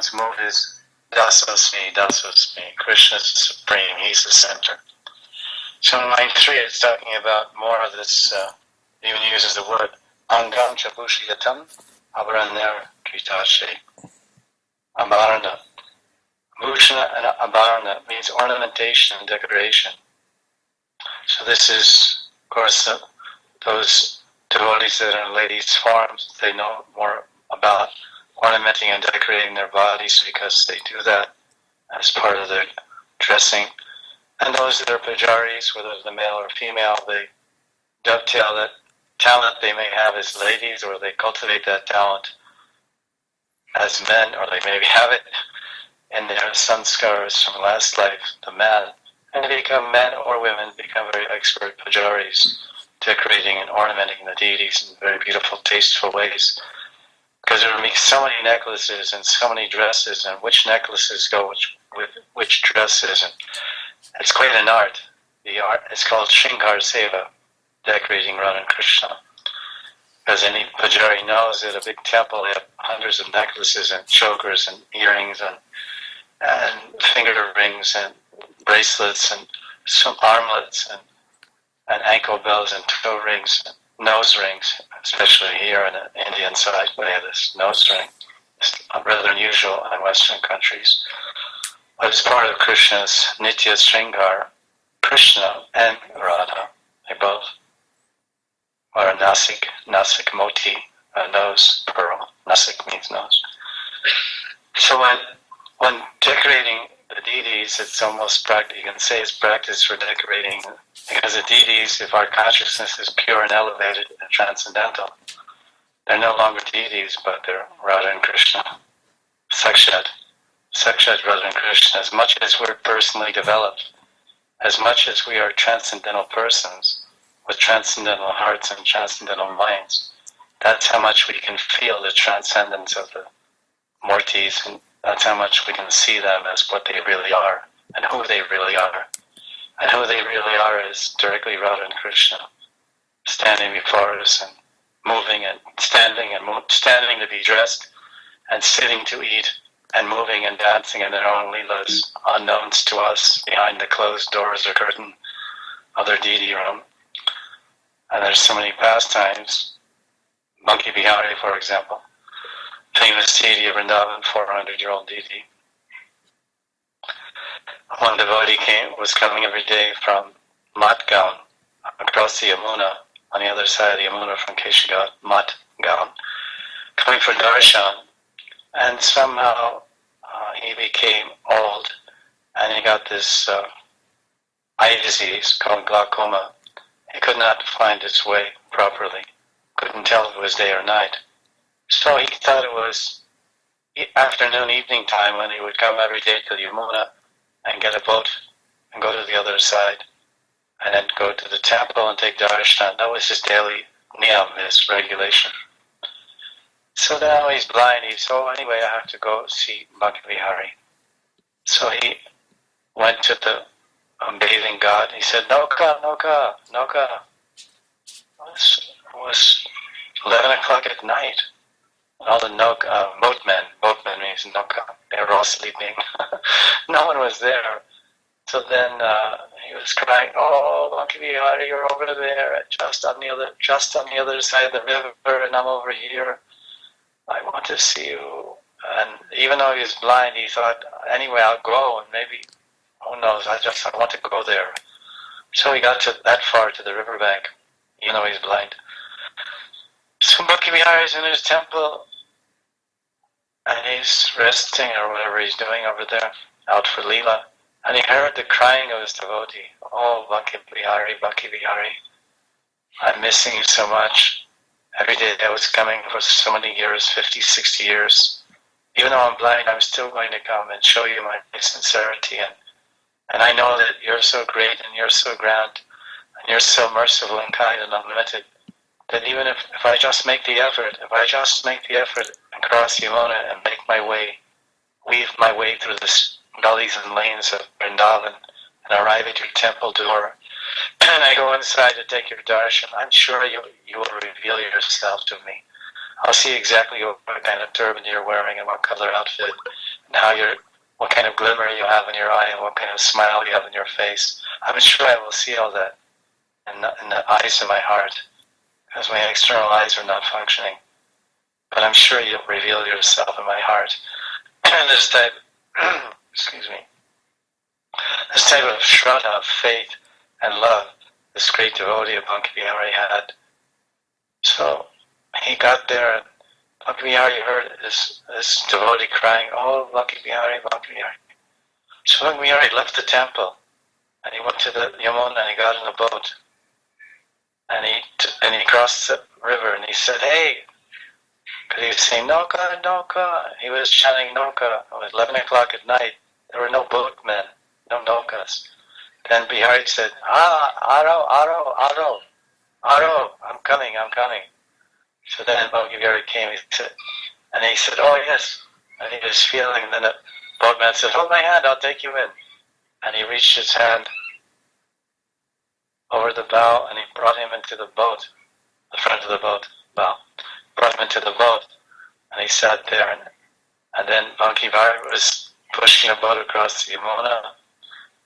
Bhagavan's mood is Dasosmi, Dasosmi. Krishna is supreme, he's the center. So in line 3, it's talking about more of this, even uses the word Angam Chabushyatam, Abharanar Kitashi. Abharana. Bhushana and Abharana means ornamentation and decoration. So this is, of course, those devotees that are in ladies' forms, they know more about ornamenting and decorating their bodies because they do that as part of their dressing. And those that are pujaris, whether the male or female, they dovetail that talent they may have as ladies, or they cultivate that talent as men, or they maybe have it in their sanskars from last life, the man, and they become men or women, become very expert pujaris, decorating and ornamenting the deities in very beautiful, tasteful ways. Because there will be so many necklaces and so many dresses, and which necklaces go with which dresses, and it's quite an art. The art is called Shringar Seva, decorating Radha and Krishna. Because any pujari knows that a big temple, they have hundreds of necklaces and chokers and earrings and finger rings and bracelets and some armlets and ankle bells and toe rings and nose rings, especially here in the Indian side, we have this nose ring. It's rather unusual in Western countries. But it's part of Krishna's Nitya Shringar. Krishna and Radha, they both are a nasik moti, a nose pearl. Nasik means nose. So when decorating the deities, it's almost practice. You can say it's practice for decorating, because the deities, if our consciousness is pure and elevated and transcendental, they're no longer deities, but they're Radha and Krishna. Sakshat Radha and Krishna. As much as we're personally developed, as much as we are transcendental persons with transcendental hearts and transcendental minds, that's how much we can feel the transcendence of the Murtis, and that's how much we can see them as what they really are and who they really are. And who they really are is directly Radha and Krishna, standing before us and moving and standing to be dressed and sitting to eat and moving and dancing in their own Lilas, unknowns to us, behind the closed doors or curtain of their deity room. And there's so many pastimes. Banke Bihari, for example, famous deity of Vrindavan, 400-year-old deity. One devotee was coming every day from Matgaon, across the Yamuna, on the other side of the Yamuna from Keshagat, Matgaon, coming for darshan, and somehow he became old, and he got this eye disease called glaucoma. He could not find his way properly, couldn't tell if it was day or night. So he thought it was afternoon, evening time, when he would come every day to the Yamuna and get a boat and go to the other side and then go to the temple and take darshan. That was his daily niyam, his regulation. So now he's blind. Anyway, I have to go see Banke Bihari. So he went to the bathing god. He said, Noka. It was 11 o'clock at night. All the boatmen means Noka, they were all sleeping. No one was there. So then he was crying, "Oh, Banke Bihari, you're over there, just on the other side of the river, and I'm over here. I want to see you." And even though he was blind, he thought, "Anyway, I'll go, and maybe, who knows? I want to go there." So he got that far to the riverbank, even though he's blind. So Banke Bihari is in his temple, and he's resting or whatever he's doing over there, out for Lila. And he heard the crying of his devotee. "Oh, Banke Bihari, I'm missing you so much. Every day I was coming for so many years, 50, 60 years. Even though I'm blind, I'm still going to come and show you my sincerity. And I know that you're so great and you're so grand and you're so merciful and kind and unlimited, that even if I just make the effort, and cross Yamuna and weave my way through the gullies and lanes of Vrindavan and arrive at your temple door, and I go inside to take your darshan, I'm sure you will reveal yourself to me. I'll see exactly what kind of turban you're wearing and what color outfit, and what kind of glimmer you have in your eye and what kind of smile you have in your face. I'm sure I will see all that in the eyes of my heart, because my external eyes are not functioning. But I'm sure you'll reveal yourself in my heart. And this type, excuse me, this type of shraddha of faith and love, this great devotee of Banke Bihari had. So he got there, and Banke Bihari heard this devotee crying, "Oh, Banke Bihari, Banke Bihari." So Banke Bihari left the temple, and he went to the Yamuna, and he got in a boat, and he crossed the river, and he said, "Hey," because he was saying, "Nauka, Nauka." He was chanting Nauka. It was 11 o'clock at night. There were no boatmen, no Naukas. Then Bihari said, Aro, Aro, Aro, Aro, I'm coming. So then Banke Bihari came, and he said, "Oh yes." And he was feeling, and then the boatman said, "Hold my hand, I'll take you in." And he reached his hand over the bow, and he brought him into the boat, the front of the boat, bow. Brought him into the boat, and he sat there, and then Banke Bihari was pushing a boat across the Yamuna,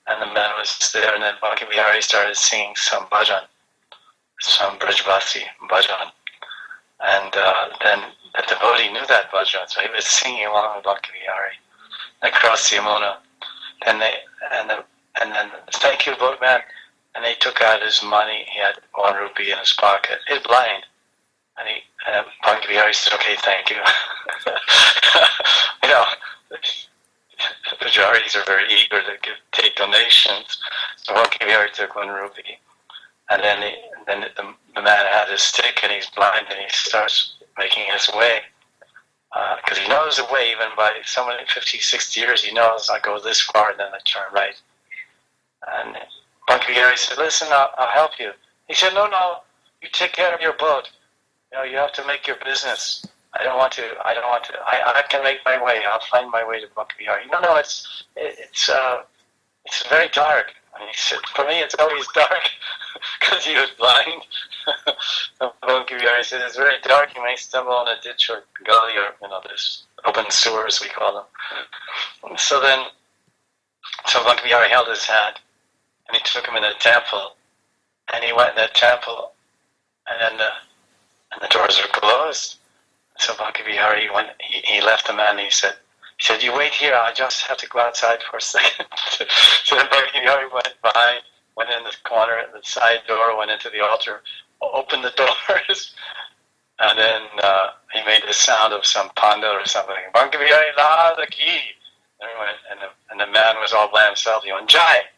and the man was there, and then Banke Bihari started singing some bhajan, some Brajvasi bhajan, and then the devotee knew that bhajan, so he was singing along with Banke Bihari across the Yamuna. And then "Thank you, boatman," and he took out his money. He had 1 rupee in his pocket. He's blind. And Banke Bihari said, "Okay, thank you." The Manjaris are very eager to take donations. So Banke Bihari took 1 rupee. And then the man had his stick, and he's blind, and he starts making his way. Because he knows the way, even by someone in 50, 60 years, he knows I go this far, and then I turn right. And Banke Bihari said, "Listen, I'll help you." He said, No, you take care of your boat. You have to make your business. I don't want to. I can make my way. I'll find my way to Banke Bihari. No, it's very dark. And he said, "For me, it's always dark," because he was blind. So Banke Bihari said, "It's very dark. You may stumble in a ditch or gully, or this open sewers, we call them." So Banke Bihari held his hand, and he took him in the temple, and he went in the temple, and then the doors were closed. So Banke Bihari, when he left the man, he said, "You wait here, I just have to go outside for a second." So then Banke Bihari went in the corner, the side door, went into the altar, opened the doors, and then he made the sound of some panda or something. "Banke Bihari, la the key." And the man was all by himself. He went, "Jai."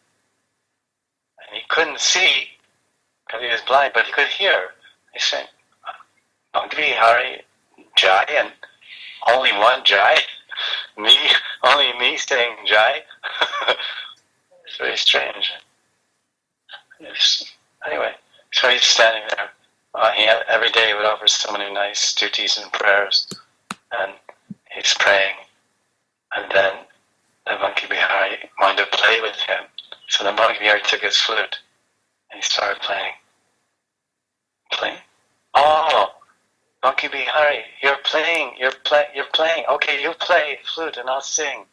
And he couldn't see, because he was blind, but he could hear. He said, "Banke Bihari, Jai, and only one Jai? Only me saying Jai?" It's very strange. Anyway, so he's standing there. Every day he would offer so many nice duties and prayers, and he's praying. And then the Banke Bihari wanted to play with him. So the Banke Bihari took his flute, and he started playing. "Oh, Banke Bihari, you're playing. Okay, you play flute and I'll sing."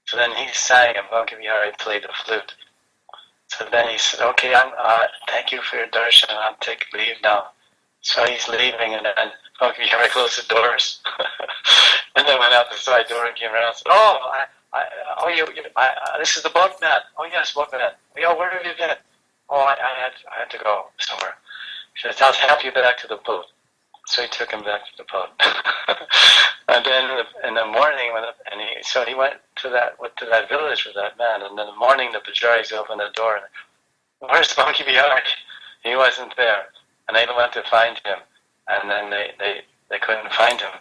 So then he sang, and Banke Bihari played the flute. So then he said, "Okay, thank you for your darshan, I'll take leave now." So he's leaving, and then Banke Bihari closed the doors. And then went out the side door and came around and said, "This is the boatman." "Oh yes, boatman. Yeah, where have you been?" "Oh, I had to go somewhere." He said, "I'll help you back to the boat." So he took him back to the boat. And then in the morning, he went to that village with that man. And in the morning, the Manjaris opened the door, and, "Where's Banke Bihari?" He wasn't there. And they went to find him, and then they couldn't find him.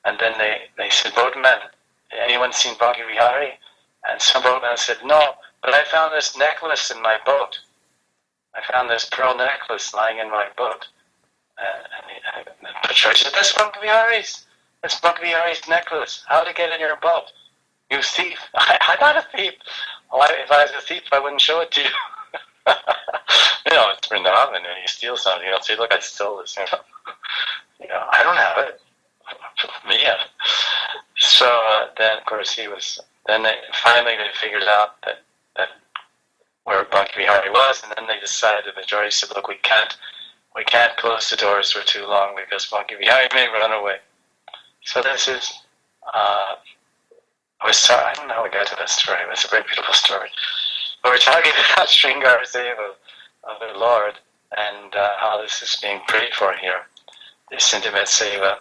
And then they said, "Boatman, anyone seen Banke Bihari?" And some boatman said, "No, but I found this necklace in my boat. I found this pearl necklace lying in my boat." And the Manjari said, "That's Banke Bihari's. That's Banke Bihari's necklace. How did it get in your boat? You thief." I'm not a thief. If I was a thief, I wouldn't show it to you. It's Vrindavan, and you steal something, you'll say, "Look, I stole this." I don't have it. Yeah. So then, of course, then finally they figured out that where Banke Bihari was, and then they decided, the majority said, look, we can't close the doors for too long because Banke Bihari may run away. So this is, I don't know how we got to this story, but it's a very beautiful story. But we're talking about Sringar Seva of the Lord, and how this is being prayed for here, this intimate Seva.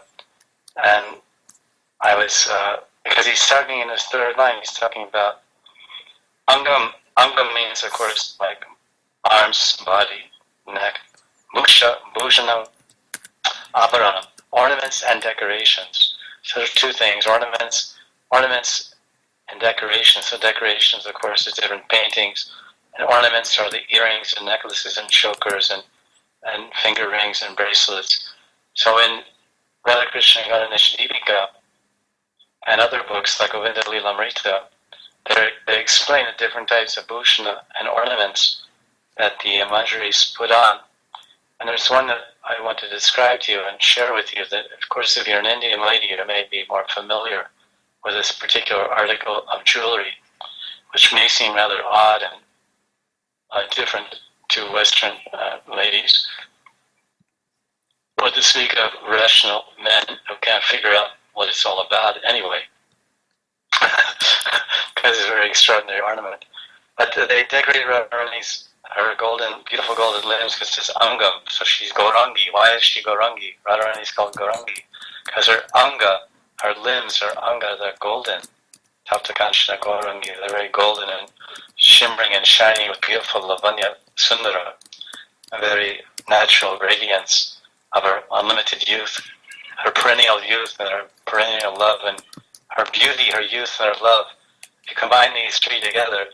And I was, because he's talking in his third line, he's talking about Angam. Angam means, of course, like arms, body, neck, Muksha, Bhujanam, Abaranam, ornaments and decorations. So there's two things, ornaments and decorations. So decorations, of course, is different paintings, and ornaments are the earrings and necklaces and chokers and finger rings and bracelets. So in Radha Krishna Coronation Deepika and other books like Govinda Lilamrita, they explain the different types of bhushana and ornaments that the Manjaris put on. And there's one that I want to describe to you and share with you that, of course, if you're an Indian lady, you may be more familiar with this particular article of jewelry, which may seem rather odd and different to Western ladies. But to speak of rational men who can't figure out what it's all about anyway, because it's a very extraordinary ornament. But they decorated Radharani's her beautiful golden limbs because it's Angam, so she's Gaurangi. Why is she Gaurangi? Radharani is called Gaurangi because her Anga, her limbs, her Anga, they're golden. Taptakanchana Gaurangi, they're very golden and shimmering and shining with beautiful Lavanya Sundara, a very natural radiance of her unlimited youth, her perennial youth and her perennial love, and her beauty, her youth, and her love. If you combine these three together,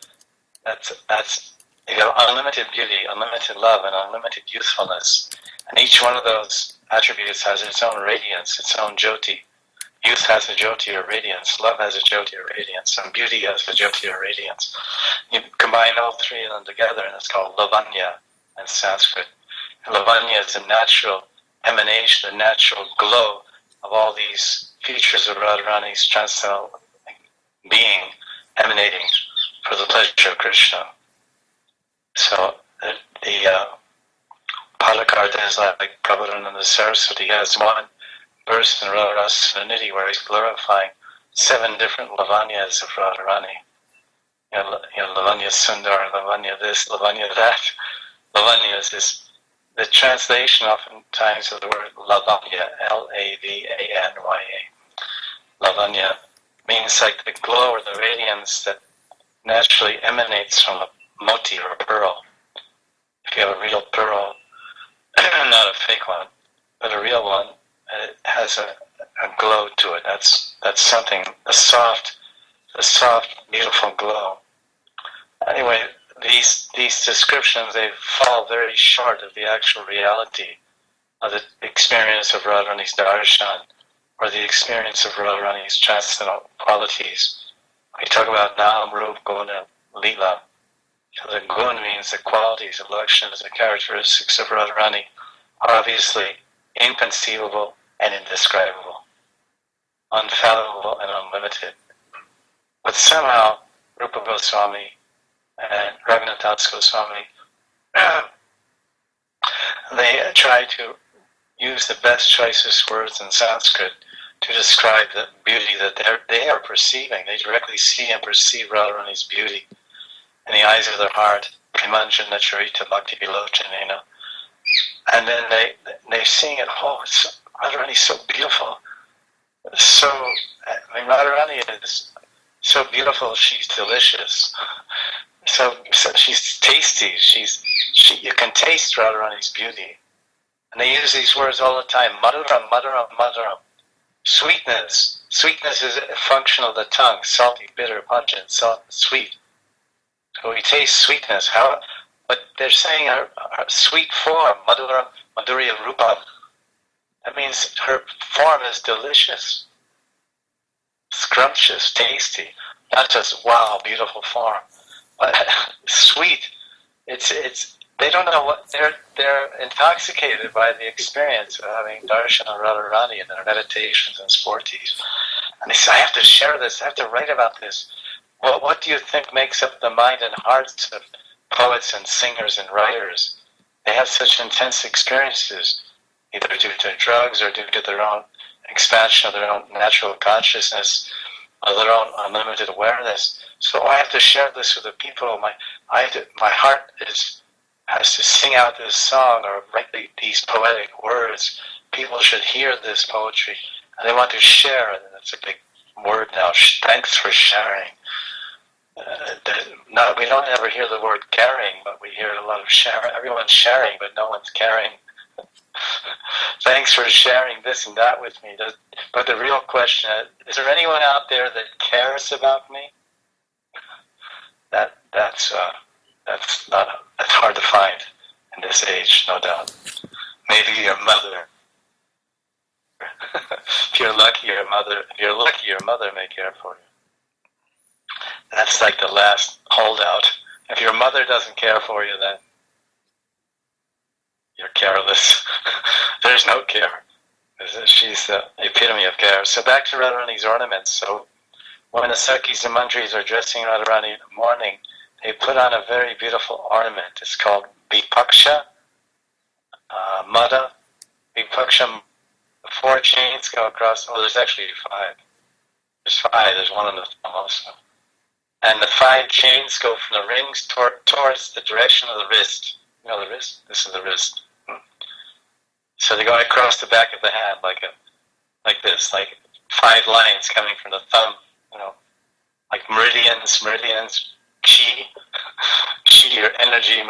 that's you have unlimited beauty, unlimited love, and unlimited youthfulness. And each one of those attributes has its own radiance, its own jyoti. Youth has a jyoti or radiance, love has a jyoti or radiance, and beauty has a jyoti or radiance. You combine all three of them together, and it's called lavanya in Sanskrit. And lavanya is a natural emanation, a natural glow of all these features of Radharani's transcendental being emanating for the pleasure of Krishna. So the Palakarta is like Prabhupada Saraswati has one verse in Radharani where he's glorifying 7 different lavanyas of Radharani. You know, Lavanya Sundar, Lavanya this, Lavanya that. Lavanya is this, the translation oftentimes of the word Lavanya, Lavanya. Lavanya means like the glow or the radiance that naturally emanates from a moti or a pearl. If you have a real pearl, not a fake one, but a real one, it has a glow to it. That's something, a soft, beautiful glow. Anyway, these descriptions, they fall very short of the actual reality of the experience of Radharani's darshan, or the experience of Radharani's transcendental qualities. We talk about Nam, Rup, Guna, Lila. So the gun means the qualities, the lakshanas, the characteristics of Radharani are obviously inconceivable and indescribable, unfathomable and unlimited. But somehow, Rupa Goswami and Raghunath Das Goswami, they try to use the best, choicest words in Sanskrit to describe the beauty that they are perceiving. They directly see and perceive Radharani's beauty in the eyes of their heart, Kimanjana Charita Bhakti Vilochanena. And then they sing it, oh, Radharani's so beautiful. So, I mean, Radharani is so beautiful, she's delicious. So she's tasty, you can taste Radharani's beauty. And they use these words all the time, Madhuram, Madhuram, Madhuram. Sweetness. Sweetness is a function of the tongue, salty, bitter, pungent, sweet. So we taste sweetness. But they're saying her sweet form, Madhurya Rupam. That means her form is delicious, scrumptious, tasty. Not just wow, beautiful form, but sweet. It's they don't know what they're intoxicated by the experience of having darshan of Radharani in their meditations and sporties. And they say, I have to share this, I have to write about this. Well, what do you think makes up the mind and hearts of poets and singers and writers? They have such intense experiences, either due to drugs or due to their own expansion of their own natural consciousness, of their own unlimited awareness. So I have to share this with the people. My heart has to sing out this song or write these poetic words. People should hear this poetry, and they want to share it. And it's a big word now. Thanks for sharing. We don't ever hear the word caring, but we hear a lot of sharing. Everyone's sharing, but no one's caring. Thanks for sharing this and that with me. But the real question is there anyone out there that cares about me? That's hard to find in this age, no doubt. Maybe your mother. If you're lucky, your mother may care for you. That's like the last holdout. If your mother doesn't care for you, then you're careless. There's no care. She's the epitome of care. So back to Radharani's ornaments. So when the Sakis and Manjaris are dressing Radharani in the morning, they put on a very beautiful ornament. It's called Vipaksha, Mada. Vipaksha, 4 chains go across. Oh, there's actually 5. There's 5. There's one on the thumb also. And the 5 chains go from the rings towards the direction of the wrist. You know the wrist? This is the wrist. So they go across the back of the hand like this, like 5 lines coming from the thumb, like meridians, chi or energy,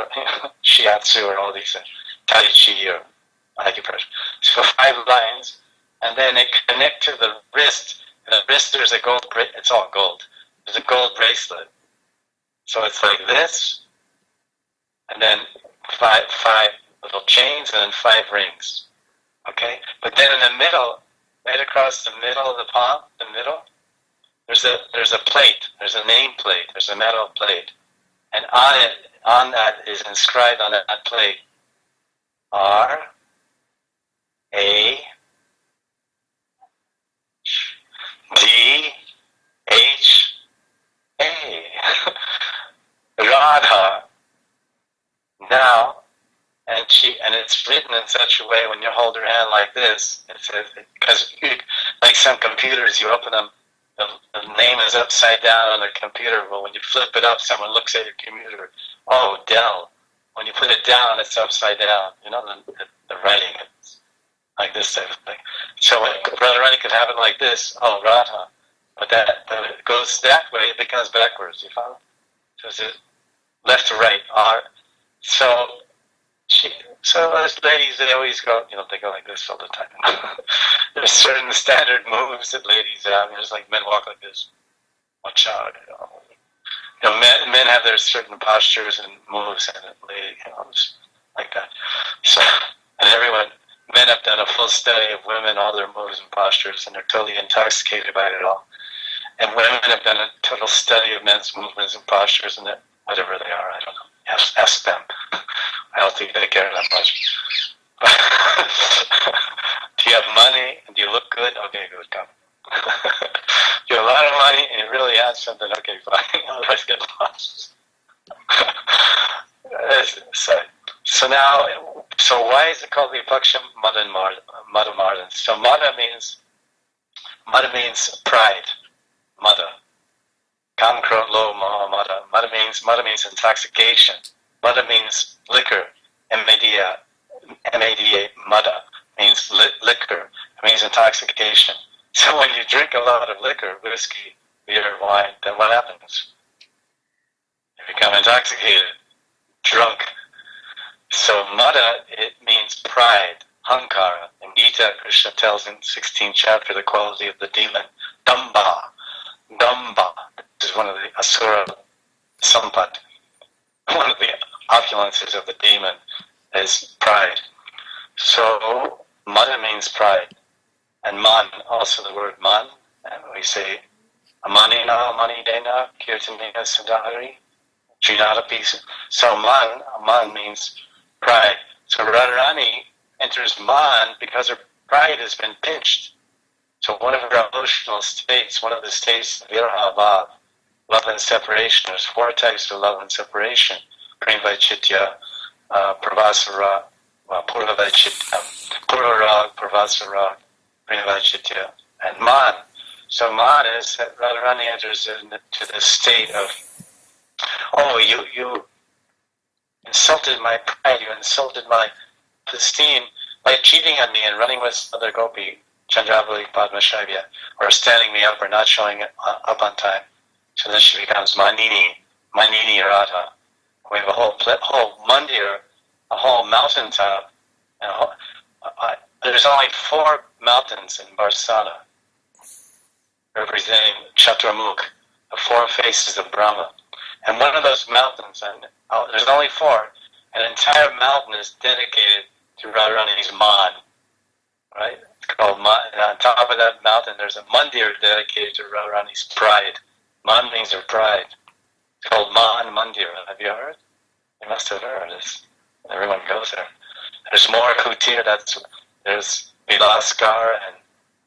shiatsu or all these things, tai chi or acupressure. So 5 lines, and then they connect to the wrist. And the wrist, there's a gold, it's all gold. There's a gold bracelet. So it's like this, and then 5 little chains, and then 5 rings. Okay? But then in the middle, right across the middle of the palm, there's a plate, there's a name plate, there's a metal plate. And on that is inscribed on that plate, R A D H A Radha. Now, and it's written in such a way when you hold her hand like this, it says, because like some computers, you open them, the name is upside down on the computer, but when you flip it up, someone looks at your computer, oh, Dell. When you put it down, it's upside down. You know, the writing is like this type of thing. So when Radharani could have it like this, oh, Radha. But it goes that way, it becomes backwards, you follow? So it's left to right, R. So as ladies, they always go, they go like this all the time. There's certain standard moves that ladies have. Just like men walk like this. Watch out. Men have their certain postures and moves, and just like that. So, and men have done a full study of women, all their moves and postures, and they're totally intoxicated by it all. And women have done a total study of men's movements and postures, and whatever they are, I don't know. Ask them. I don't think they care that much. Do you have money and do you look good? Okay, good, come. Do you have a lot of money and you really have something? Okay, fine. Otherwise, get lost. So why is it called Vipaksha Mada Mardan? So Mada means pride. Mada. Kam, Kron, Lo, Maha, Mada. Mada means intoxication. Mada means liquor. M-A-D-A, Mada, means liquor. It means intoxication. So when you drink a lot of liquor, whiskey, beer, wine, then what happens? You become intoxicated, drunk. So Mada, it means pride, Hankara. In Gita, Krishna tells in 16th chapter the quality of the demon, Damba. This is one of the Asura Sampat. One of the opulences of the demon is pride. So, Mada means pride. And Man, also the word Man, and we say, Amanina, Amanidena, Kirtanina, Sudhari. Trinadapi. So man means pride. So Radharani enters man because her pride has been pinched. So one of her emotional states, one of the states of Virha Bhav, love and separation. There's 4 types of love and separation. Premvaichitya, Pravasara, Purvavaichitya, Purvarag, Pravasara, Premvaichitya, and Man. So Man is that Radharani enters into the state of, oh, you insulted my pride, you insulted my esteem by cheating on me and running with other gopi, Chandravali Padmashavya, or standing me up or not showing up on time. So then she becomes Manini Radha. We have a whole mandir, a whole mountaintop. And there's only 4 mountains in Barsana, representing Chatramukh, the 4 faces of Brahma. And one of those mountains, and there's only 4, an entire mountain is dedicated to Radharani's Man, right? It's called Man. And on top of that mountain, there's a mandir dedicated to Radharani's pride. Man means her pride. It's called Man Mandir. Have you heard? You must have heard this. Everyone goes there. There's more Kutir. There's Vilaskar and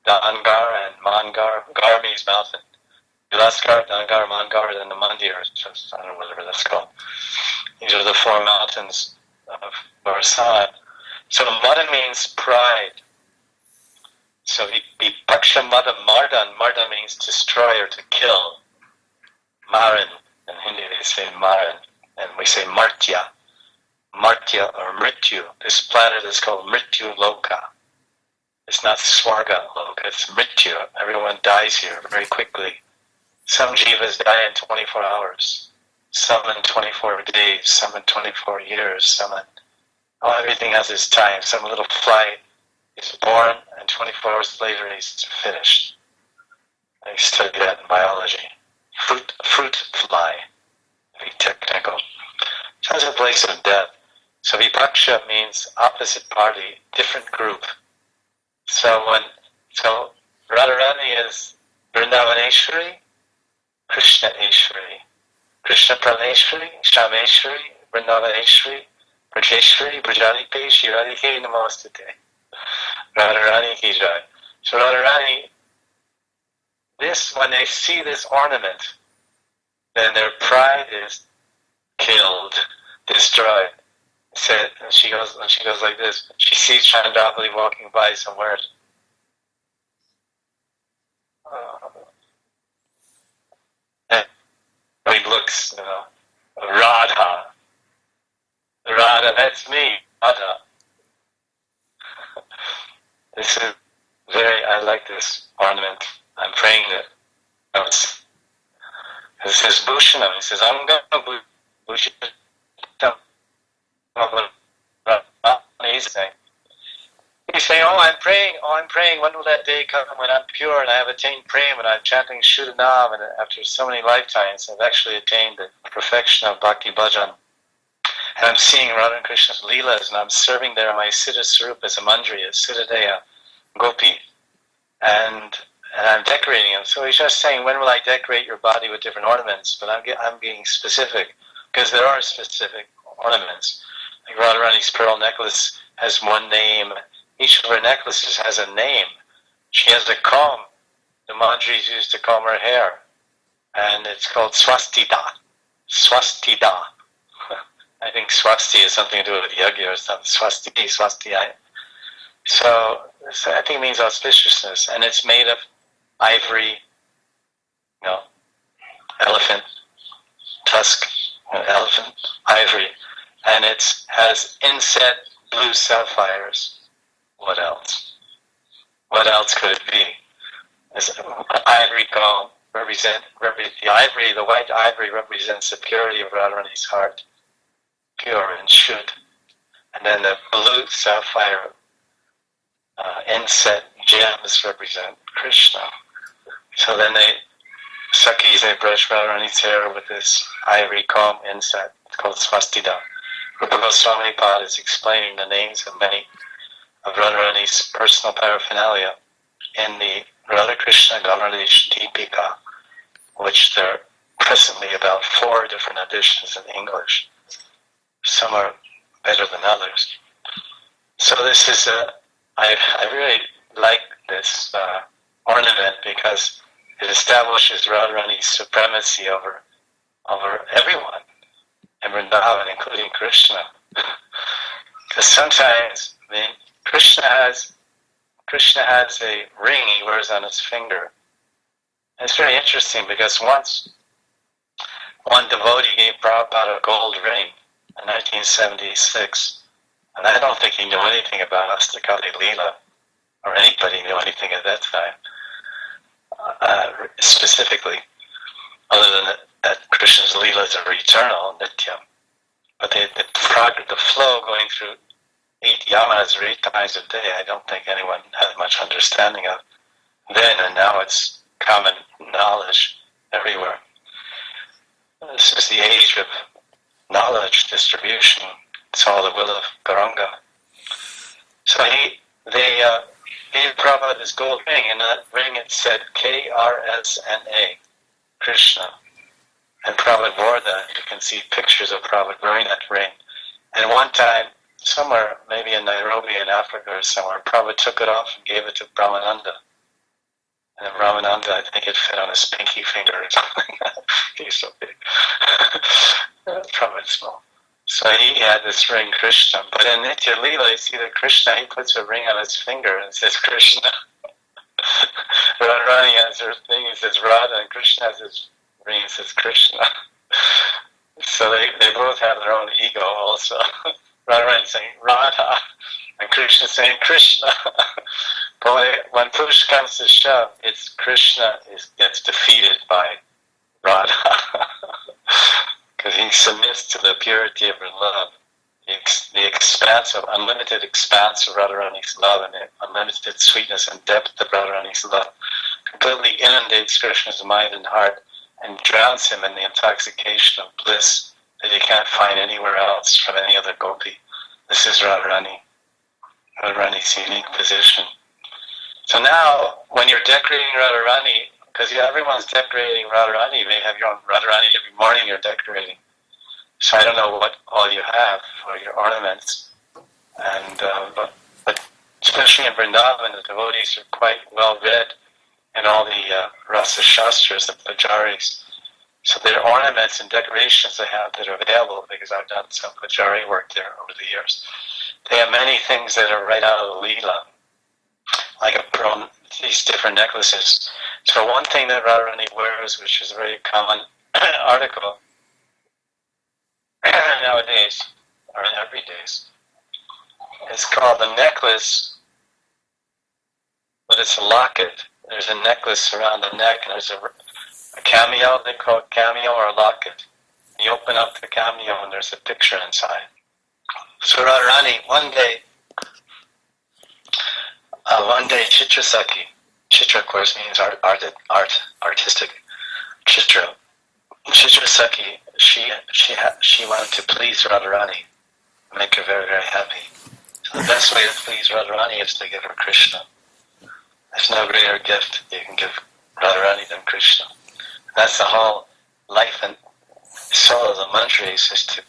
Dangar and Mangar. Gar means mountain. Vilaskar, Dangar, Mangar, and the Mandir. I don't know whatever that's called. These are the 4 mountains of Varsana. So Mada means pride. So Vipaksha Mada Mardan. Mardan means destroy or to kill. Maran. In Hindi they say Maran. And we say Martya. Martya or Mrityu. This planet is called Mrityu Loka. It's not Swarga Loka, it's Mrityu. Everyone dies here very quickly. Some jivas die in 24 hours. Some in 24 days. Some in 24 years. Some in... Oh, everything has its time. Some little fly is born and 24 hours later he's finished. I study that in biology. Fruit fly. Very technical. So it's a place of death. So Vipaksha means opposite party, different group. So Radharani is Vrindavaneshwari, Krishna Eshwari. Krishna Praneshwari, Shameshwari, Vrindavaneshwari, Brajeshwari, Brajalipe, Shiradike, Namostate. Radharani ki jai. So Radharani, when they see this ornament, then their pride is killed, destroyed. And she goes like this. She sees Chandravali walking by somewhere. And he looks, Radha, that's me, Radha. This is I like this ornament. I'm praying that it says Bhushanam. It says, I'm going to Bhushanam. He's saying, I'm praying, when will that day come when I'm pure and I have attained prema and I'm chanting Shuddhanam, and after so many lifetimes I've actually attained the perfection of Bhakti Bhajan. And I'm seeing Radha and Krishna's Lilas, and I'm serving there my Siddha Sarup as a Manjari, a Siddhadeha Gopi. And I'm decorating them. So he's just saying, when will I decorate your body with different ornaments? But I'm being specific, because there are specific ornaments. Like Radharani's pearl necklace has one name. Each of her necklaces has a name. She has a comb. The Manjaris used to comb her hair. And it's called Swastida. Swastida. I think swasti has something to do with yagya or something. Swasti. So I think it means auspiciousness. And it's made of ivory, elephant tusk, elephant, ivory. And it has inset blue sapphires. What else? What else could it be? This ivory comb the white ivory represents the purity of Radharani's heart, pure and should. And then the blue sapphire inset gems represent Krishna. So then they brush Radharani's hair with this ivory comb inset. It's called Swastida. Rupa Goswami Pad is explaining the names of many of Radharani's personal paraphernalia in the Radha Krishna Gamaradish Deepika, which they're presently about 4 different editions in English. Some are better than others. So this is I really like this ornament because it establishes Radharani's supremacy over everyone in Vrindavan, including Krishna. Because sometimes, Krishna has a ring he wears on his finger. And it's very interesting because once one devotee gave Prabhupada a gold ring in 1976, and I don't think he knew anything about Astakali Lila, or anybody knew anything at that time, specifically, other than that Krishna's Leelas are eternal, Nityam. But the flow going through 8 yamas or 8 times a day, I don't think anyone had much understanding of then, and now it's common knowledge everywhere. This is the age of knowledge distribution. It's all the will of Gauranga. So they gave Prabhupada this gold ring, and that ring it said KRSNA, Krishna. And Prabhupada wore that. You can see pictures of Prabhupada wearing that ring. And one time, somewhere, maybe in Nairobi in Africa or somewhere, Prabhupada took it off and gave it to Brahmananda. And Brahmananda, I think it fit on his pinky finger or something. He's so big. Prabhupada small. So he had this ring, Krishna. But in Nitya Lila, you see that Krishna, he puts a ring on his finger and says Krishna. Radharani has her thing, he says Radha, and Krishna has his ring, he says Krishna. So they both have their own ego also. Radharani saying Radha, and Krishna saying Krishna. But when push comes to shove, it's Krishna gets defeated by Radha. Because he submits to the purity of her love, the expanse of, unlimited expanse of Radharani's love, and the unlimited sweetness and depth of Radharani's love completely inundates Krishna's mind and heart and drowns him in the intoxication of bliss that he can't find anywhere else from any other gopi. This is Radharani's unique position. So now, when you're decorating Radharani, because everyone's decorating Radharani, you may have your own Radharani every morning you're decorating. So I don't know what all you have for your ornaments. And but especially in Vrindavan, the devotees are quite well read in all the Rasa Shastras, the Manjaris. So there are ornaments and decorations they have that are available because I've done some Manjari work there over the years. They have many things that are right out of the Lila, like these different necklaces. So one thing that Radharani wears, which is a very common article nowadays, or every days, is called a necklace, but it's a locket. There's a necklace around the neck, and there's a cameo, they call it cameo or a locket. You open up the cameo and there's a picture inside. So Radharani, one day Chitra, of course, means artistic. Chitrasakhi, she wanted to please Radharani, make her very, very happy. So the best way to please Radharani is to give her Krishna. There's no greater gift you can give Radharani than Krishna. That's the whole life and soul of the Manjaris, is to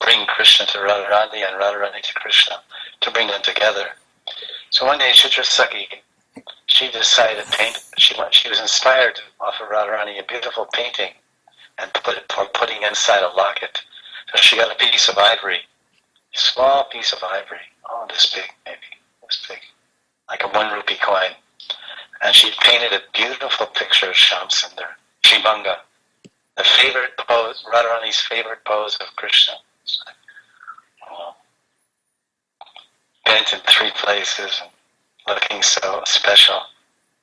bring Krishna to Radharani and Radharani to Krishna, to bring them together. So one day Chitrasakhi, she decided to paint. She was inspired to offer Radharani a beautiful painting and putting inside a locket. So she got a piece of ivory, a small piece of ivory, this big, maybe, this big, like a 1 rupee coin. And she painted a beautiful picture of Shamsundar, Shivanga, the favorite pose, Radharani's favorite pose of Krishna. Bent in 3 places and looking so special,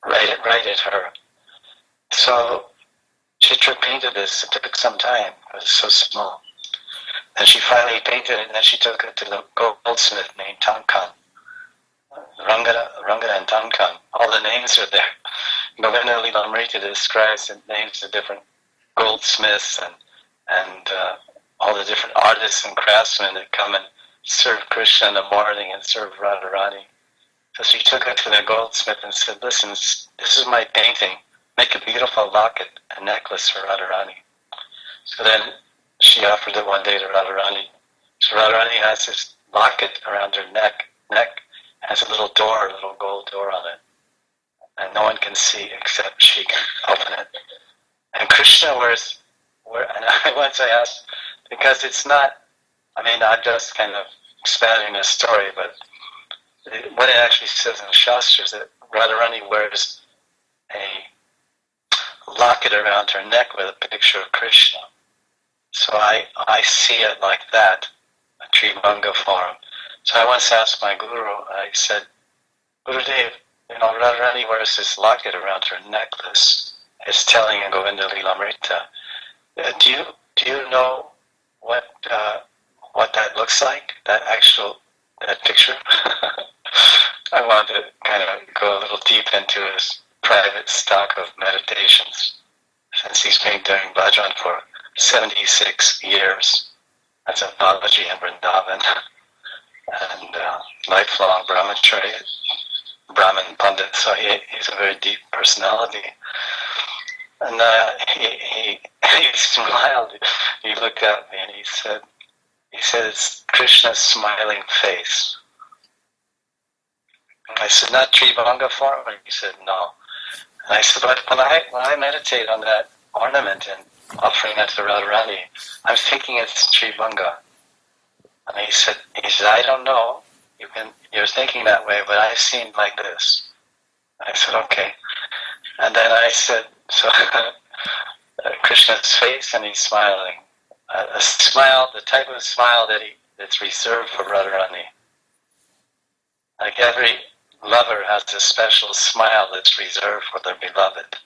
right at her. So Chitra painted this. It took some time. It was so small. And she finally painted it, and then she took it to the goldsmith named Tankan. Rangana and Tankan. All the names are there. Govinda Lilamrita describes the names of different goldsmiths and all the different artists and craftsmen that come and serve Krishna in the morning and serve Radharani. So she took it to the goldsmith and said, listen, this is my painting. Make a beautiful locket, a necklace for Radharani. So then she offered it one day to Radharani. So Radharani has this locket around her neck, has a little door, a little gold door on it. And no one can see except she can open it. And Krishna and once I asked, because it's not, I'm just kind of expanding the story, but what it actually says in the Shastras is that Radharani wears a locket around her neck with a picture of Krishna. So I see it like that, a Tribhanga form. So I once asked my guru, I said, Gurudev, Radharani wears this locket around her necklace. It's telling in Govinda Lilamrita. Do you know what that looks like? That picture? I wanted to kind of go a little deep into his private stock of meditations, since he's been doing bhajan for 76 years as a Babaji in Vrindavan, and lifelong brahmachari, Brahmin Pandit, so he's a very deep personality. And he smiled, he looked at me and he said, it's Krishna's smiling face. And I said, not Tribhanga form? And he said, no. And I said, but when I meditate on that ornament and offering that to Radharani, I'm thinking it's Tribhanga. And he said, I don't know. You're thinking that way, but I've seen like this. I said, okay. And then I said, so Krishna's face, and he's smiling. A smile, the type of smile that's reserved for Radharani. Like every lover has a special smile that's reserved for their beloved.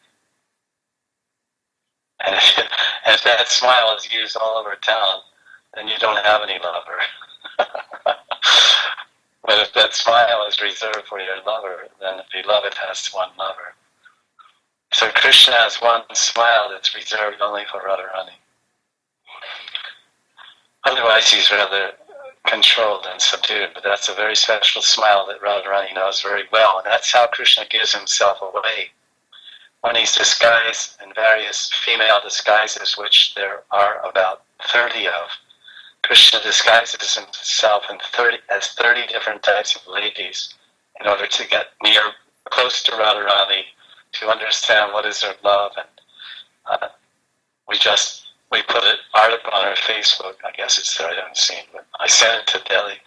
And if that smile is used all over town, then you don't have any lover. But if that smile is reserved for your lover, then the beloved has one lover. So Krishna has one smile that's reserved only for Radharani. Otherwise he's rather controlled and subdued, but that's a very special smile that Radharani knows very well, and that's how Krishna gives himself away. When he's disguised in various female disguises, which there are about 30 of, Krishna disguises himself as 30 different types of ladies in order to get close to Radharani, to understand what is her love. And we put an article on our Facebook, I guess it's there, I haven't seen, but I sent it to Delhi.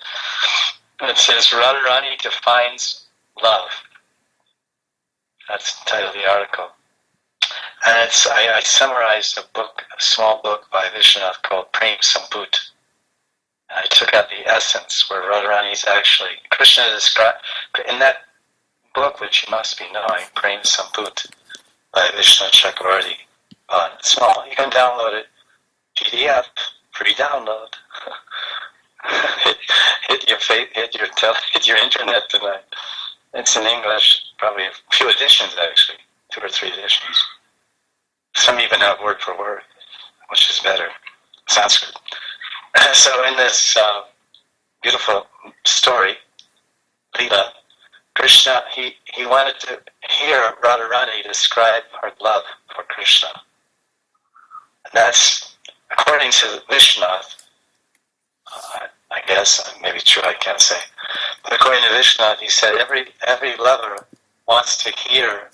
And it says, Radharani defines love. That's the title of the article. And I summarized a small book by Vishwanath called Prem Sambut. I took out the essence where Radharani is actually, Krishna described, in that book which you must be knowing, Prem Sambut by Vishnu Chakravarti. It's small, you can download it, PDF, free download. hit your internet tonight. It's in English, probably a few editions actually, 2 or 3 editions. Some even have word for word, which is better. Sanskrit. So in this beautiful story, Lila, Krishna, he wanted to hear Radharani describe her love for Krishna. And that's, according to Vishwanath, I guess, maybe true, I can't say. But according to Vishwanath, he said every lover wants to hear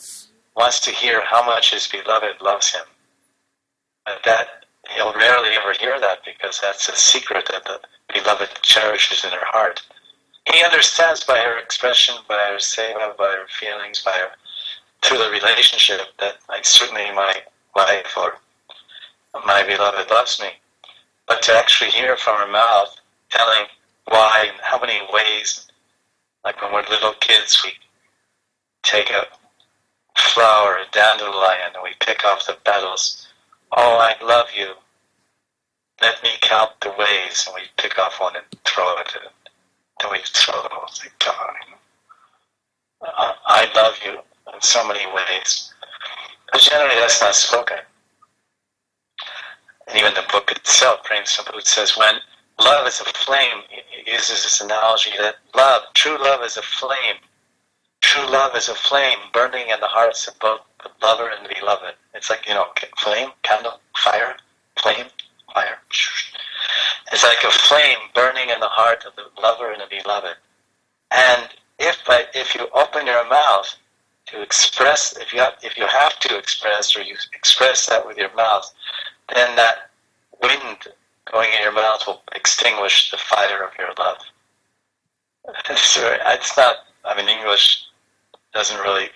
how much his beloved loves him. But that he'll rarely ever hear that, because that's a secret that the beloved cherishes in her heart. He understands by her expression, by her seva, by her feelings, through the relationship that certainly my wife or my beloved loves me. But to actually hear from her mouth telling why and how many ways, like when we're little kids, we take a flower, a dandelion, and we pick off the petals. Oh, I love you. Let me count the ways, and we pick off one and throw it. Then we throw the whole thing down. I love you in so many ways. But generally that's not spoken. And even the book itself, Prem Sambut, says when love is a flame, it uses this analogy that true love is a flame. True love is a flame burning in the hearts of both the lover and the beloved. It's like, flame, candle, fire, flame, fire. It's like a flame burning in the heart of the lover and the beloved. And if you open your mouth to express, if you have to express, or you express that with your mouth, then that wind going in your mouth will extinguish the fire of your love. It's not, English doesn't really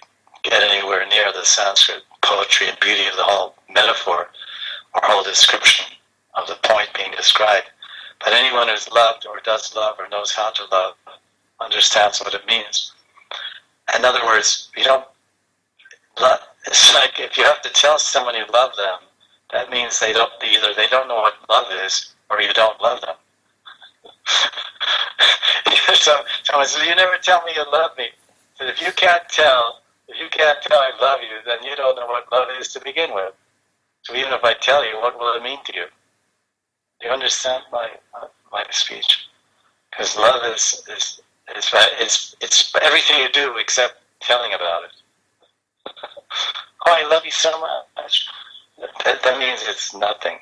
get anywhere near the Sanskrit poetry and beauty of the whole metaphor or whole description of the point being described. But anyone who's loved or does love or knows how to love understands what it means. In other words, you don't love, it's like if you have to tell someone you love them, that means either they don't know what love is or you don't love them. Someone says, you never tell me you love me. But if you can't tell I love you, then you don't know what love is to begin with. So even if I tell you, what will it mean to you? Do you understand my speech? Because love is it's everything you do except telling about it. Oh, I love you so much. That means it's nothing.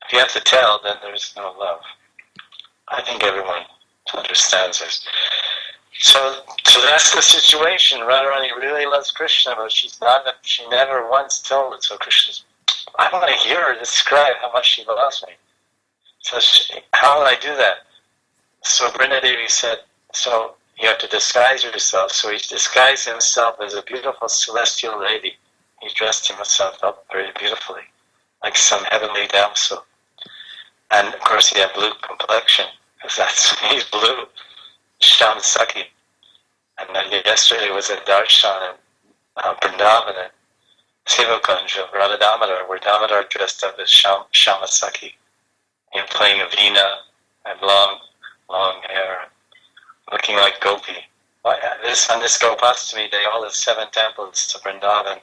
If you have to tell, then there's no love. I think everyone understands this. So that's the situation. Radharani really loves Krishna, but she never once told it. So Krishna's, I want to hear her describe how much she loves me. So how will I do that? So Vrindadevi said, so you have to disguise yourself. So he disguised himself as a beautiful celestial lady. He dressed himself up very beautifully, like some heavenly damsel. And of course he had blue complexion, because he's blue, Shamasaki. And then yesterday was a darshan in Vrindavan and Sivakunj of Radha Damodar, where Damodar dressed up as Shamasaki, playing a veena and long hair, looking like Gopi. On this Gopastami day, all the 7 temples to Vrindavan,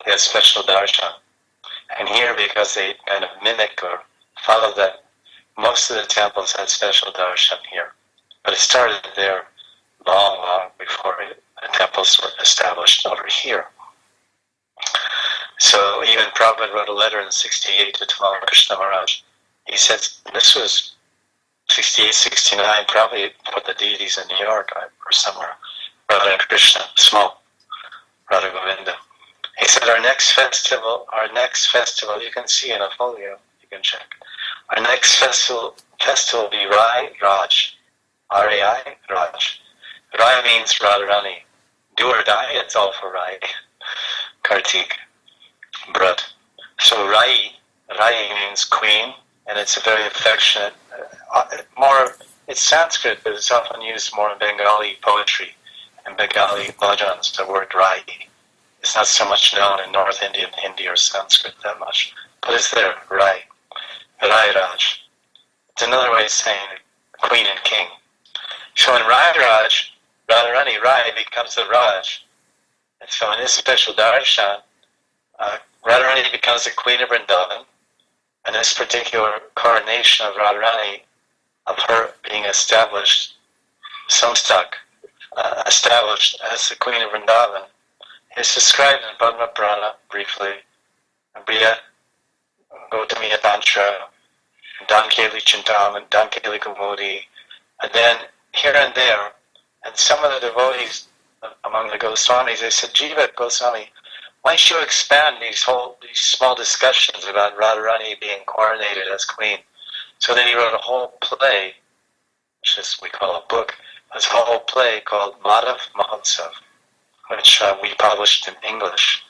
they have special darshan. And here, because they kind of mimic or follow that, most of the temples had special darshan here. But it started there long before the temples were established over here. So even Prabhupada wrote a letter in 68 to Tamal Krishna Maharaj. He said, this was 68, 69, probably put the deities in New York or somewhere. Radha and Krishna, small, Radha Govinda. He said, our next festival, you can see in a folio, you can check. Our next festival will be Rai Raj, R-A-I, Raj. Rai means Radharani. Do or die, it's all for Rai. Kartik, Brad. So Rai means queen, and it's a very affectionate, it's Sanskrit, but it's often used more in Bengali poetry and Bengali bhajans, the word Rai. It's not so much known in North Indian Hindi or Sanskrit that much, but it's there, Rai. Rai Raj. It's another way of saying queen and king. So in Rai Raj, Radharani Rai becomes the Raj. And so in this special darshan, Radharani becomes the queen of Vrindavan. And this particular coronation of Radharani, of her being established, Samstak, established as the queen of Vrindavan, is described in Padma Purana briefly. Briya, Gautamiya Tantra, Dankeli Chintaman, Dankeli Kumudi, and then here and there, and some of the devotees among the Goswamis, they said, Jiva Goswami, why don't you expand these small discussions about Radharani being coronated as queen? So then he wrote a whole play, which is, we call a book, this whole play called Madhav Mahotsav, which we published in English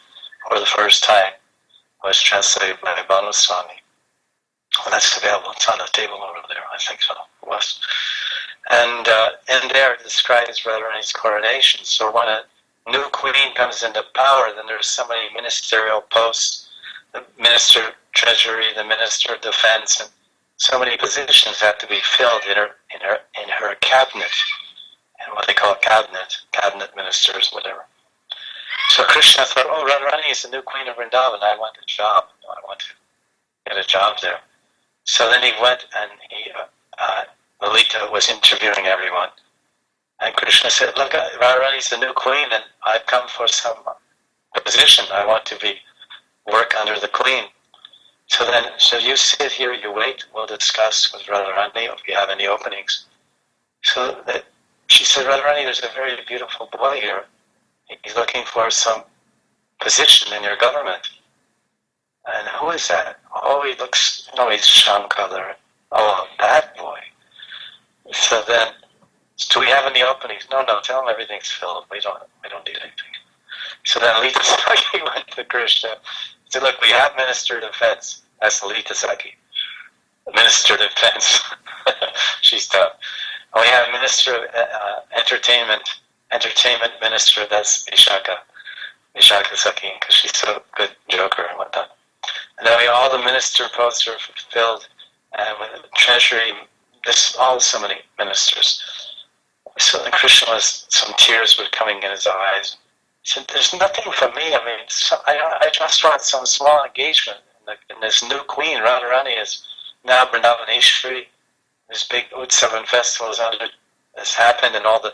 for the first time. It was translated by Banu Swami. Well, that's available. It's on the table over there. I think so. It was. And in there it describes Radharani's coronation. So when a new queen comes into power, then there's so many ministerial posts, the Minister of Treasury, the Minister of Defense, and so many positions have to be filled in her cabinet, and what they call cabinet ministers, whatever. So Krishna thought, oh, Radharani is the new queen of Vrindavan. I want a job. I want to get a job there. So then he went and Lila was interviewing everyone. And Krishna said, look, Radharani is the new queen and I've come for some position. I want to work under the queen. So you sit here, you wait, we'll discuss with Radharani if you have any openings. So that she said, Radharani, there's a very beautiful boy here. He's looking for some position in your government. And who is that? Oh, he looks, no, he's sham color. Oh, that boy. So then, do we have any openings? No, tell him everything's filled. We don't need anything. So then Lita Saki went to Krishna. He said, look, we have Minister of Defense. That's Lita Saki. Minister of Defense. She's tough. And we have Minister of Entertainment Minister, that's Vishaka Saki, because she's so good joker and whatnot. And then all the minister posts are filled, and with the treasury, there's so many ministers. So then Krishna some tears were coming in his eyes. He said, there's nothing for me. I mean, I just want some small engagement. And this new queen, Radharani, is now Vrindavaneshwari. This big Utsav and festival has happened, and all the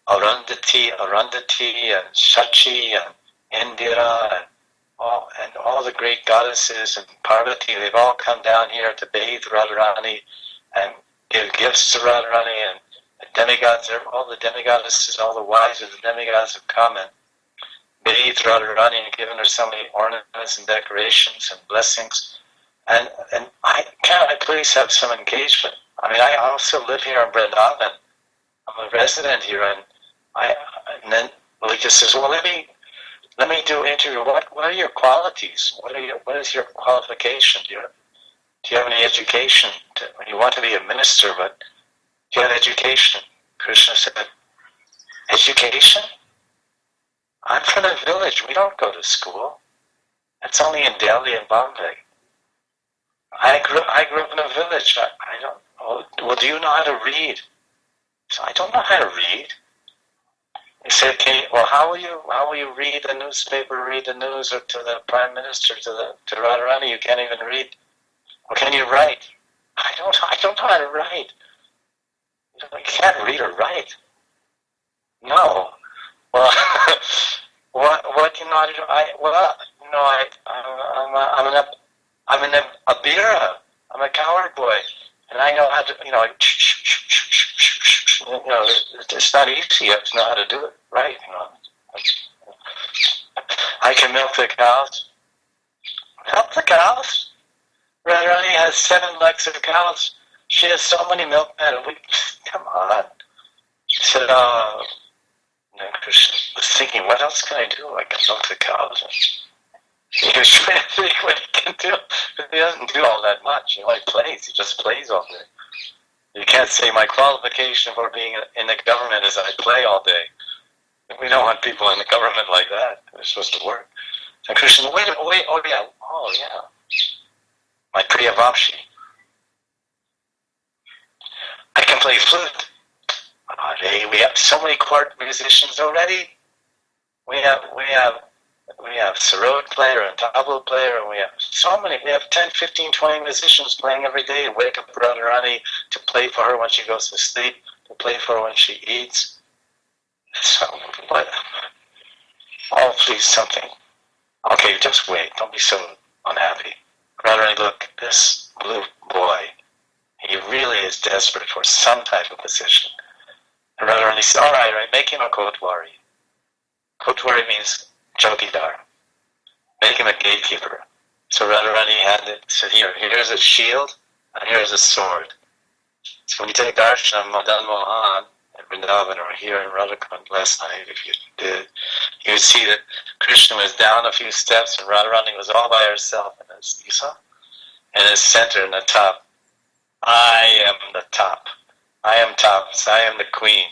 Arundhati, and Shachi, and Indira, and all the great goddesses, and Parvati, they've all come down here to bathe Radharani and give gifts to Radharani, and the demigods, all the demigoddesses, all the wives of the demigods have come and bathed Radharani and given her so many ornaments and decorations and blessings. And can't I please have some engagement? I mean, I also live here in Vrindavan. I'm a resident here, and then Lita says, well, let me do an interview. What are your qualities? What is your qualification? Do you have any education? You want to be a minister, but do you have education? Krishna said, education? I'm from a village. We don't go to school. It's only in Delhi and Banke. I grew up in a village. I don't. Well, do you know how to read? So I don't know how to read. He said, how will you read the newspaper, read the news, or to the Prime Minister, to Radharani? You can't even read. Well, can you write? I don't know how to write. You can't read or write. No. Well, what do you know how to do? I'm an abira. I'm a coward boy, and I know how to. It's not easy. You have to know how to do it right. I can milk the cows. Milk the cows? Radharani has 7 legs of cows. She has so many milkmen. Come on. She said, and then Krishna was thinking, what else can I do? I can milk the cows. He was trying to think what he can do. But he doesn't do all that much. He only plays. He just plays all day. You can't say my qualification for being in the government is I play all day. We don't want people in the government like that. They're supposed to work. So Krishna, wait, oh yeah. My Priya Vamshi. I can play flute. We have so many court musicians already. We have sarod player and tabla player, and we have so many. We have 10, 15, 20 musicians playing every day and wake up Radharani to play for her when she goes to sleep, to play for her when she eats. So, what? Oh, please, something. Okay, just wait. Don't be so unhappy. Radharani, look, this blue boy, he really is desperate for some type of position. And Radharani said, all right, make him a kotwari. Kotwari means Jogidar. Make him a gatekeeper. So Radharani said, here's a shield, and here's a sword. So when you take darshan of Madan Mohan at Vrindavan, or here in Radhakund last night, if you did, you would see that Krishna was down a few steps, and Radharani was all by herself. And you saw? In the center, in the top. I am the top. I am tops. I am the queen.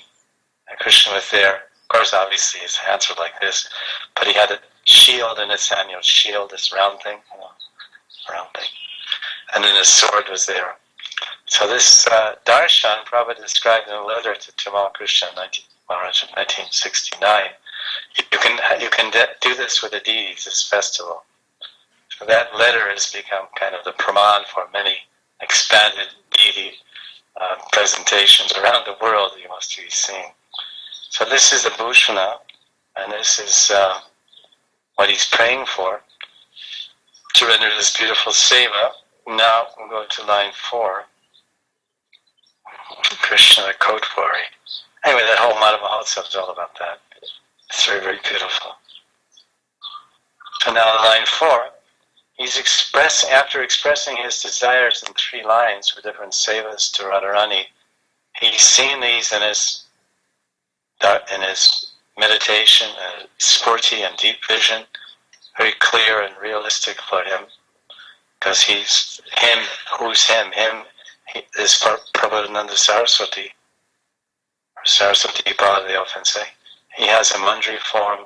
And Krishna was there. Of course, obviously, his hands were like this, but he had a shield in his hand, shield, this round thing, round thing. And then his sword was there. So this darshan, Prabhupada described in a letter to Tamal Krishna Maharaj in 1969. You can do this with the deities, this festival. So that letter has become kind of the praman for many expanded deity presentations around the world you must be seeing. So this is the Bhushana, and this is what he's praying for. to render this beautiful seva. Now we'll go to line 4. Krishna, the coat worry. Anyway, that whole Madhava Mahotsav is all about that. It's very, very beautiful. And now line 4, he's after expressing his desires in 3 lines for different sevas to Radharani, he's seen these in his meditation, spurti and deep vision, very clear and realistic for him, because he's him. Who's him? Him is Prabhupada Saraswati, or Saraswati Pada, they often say. He has a Manjari form,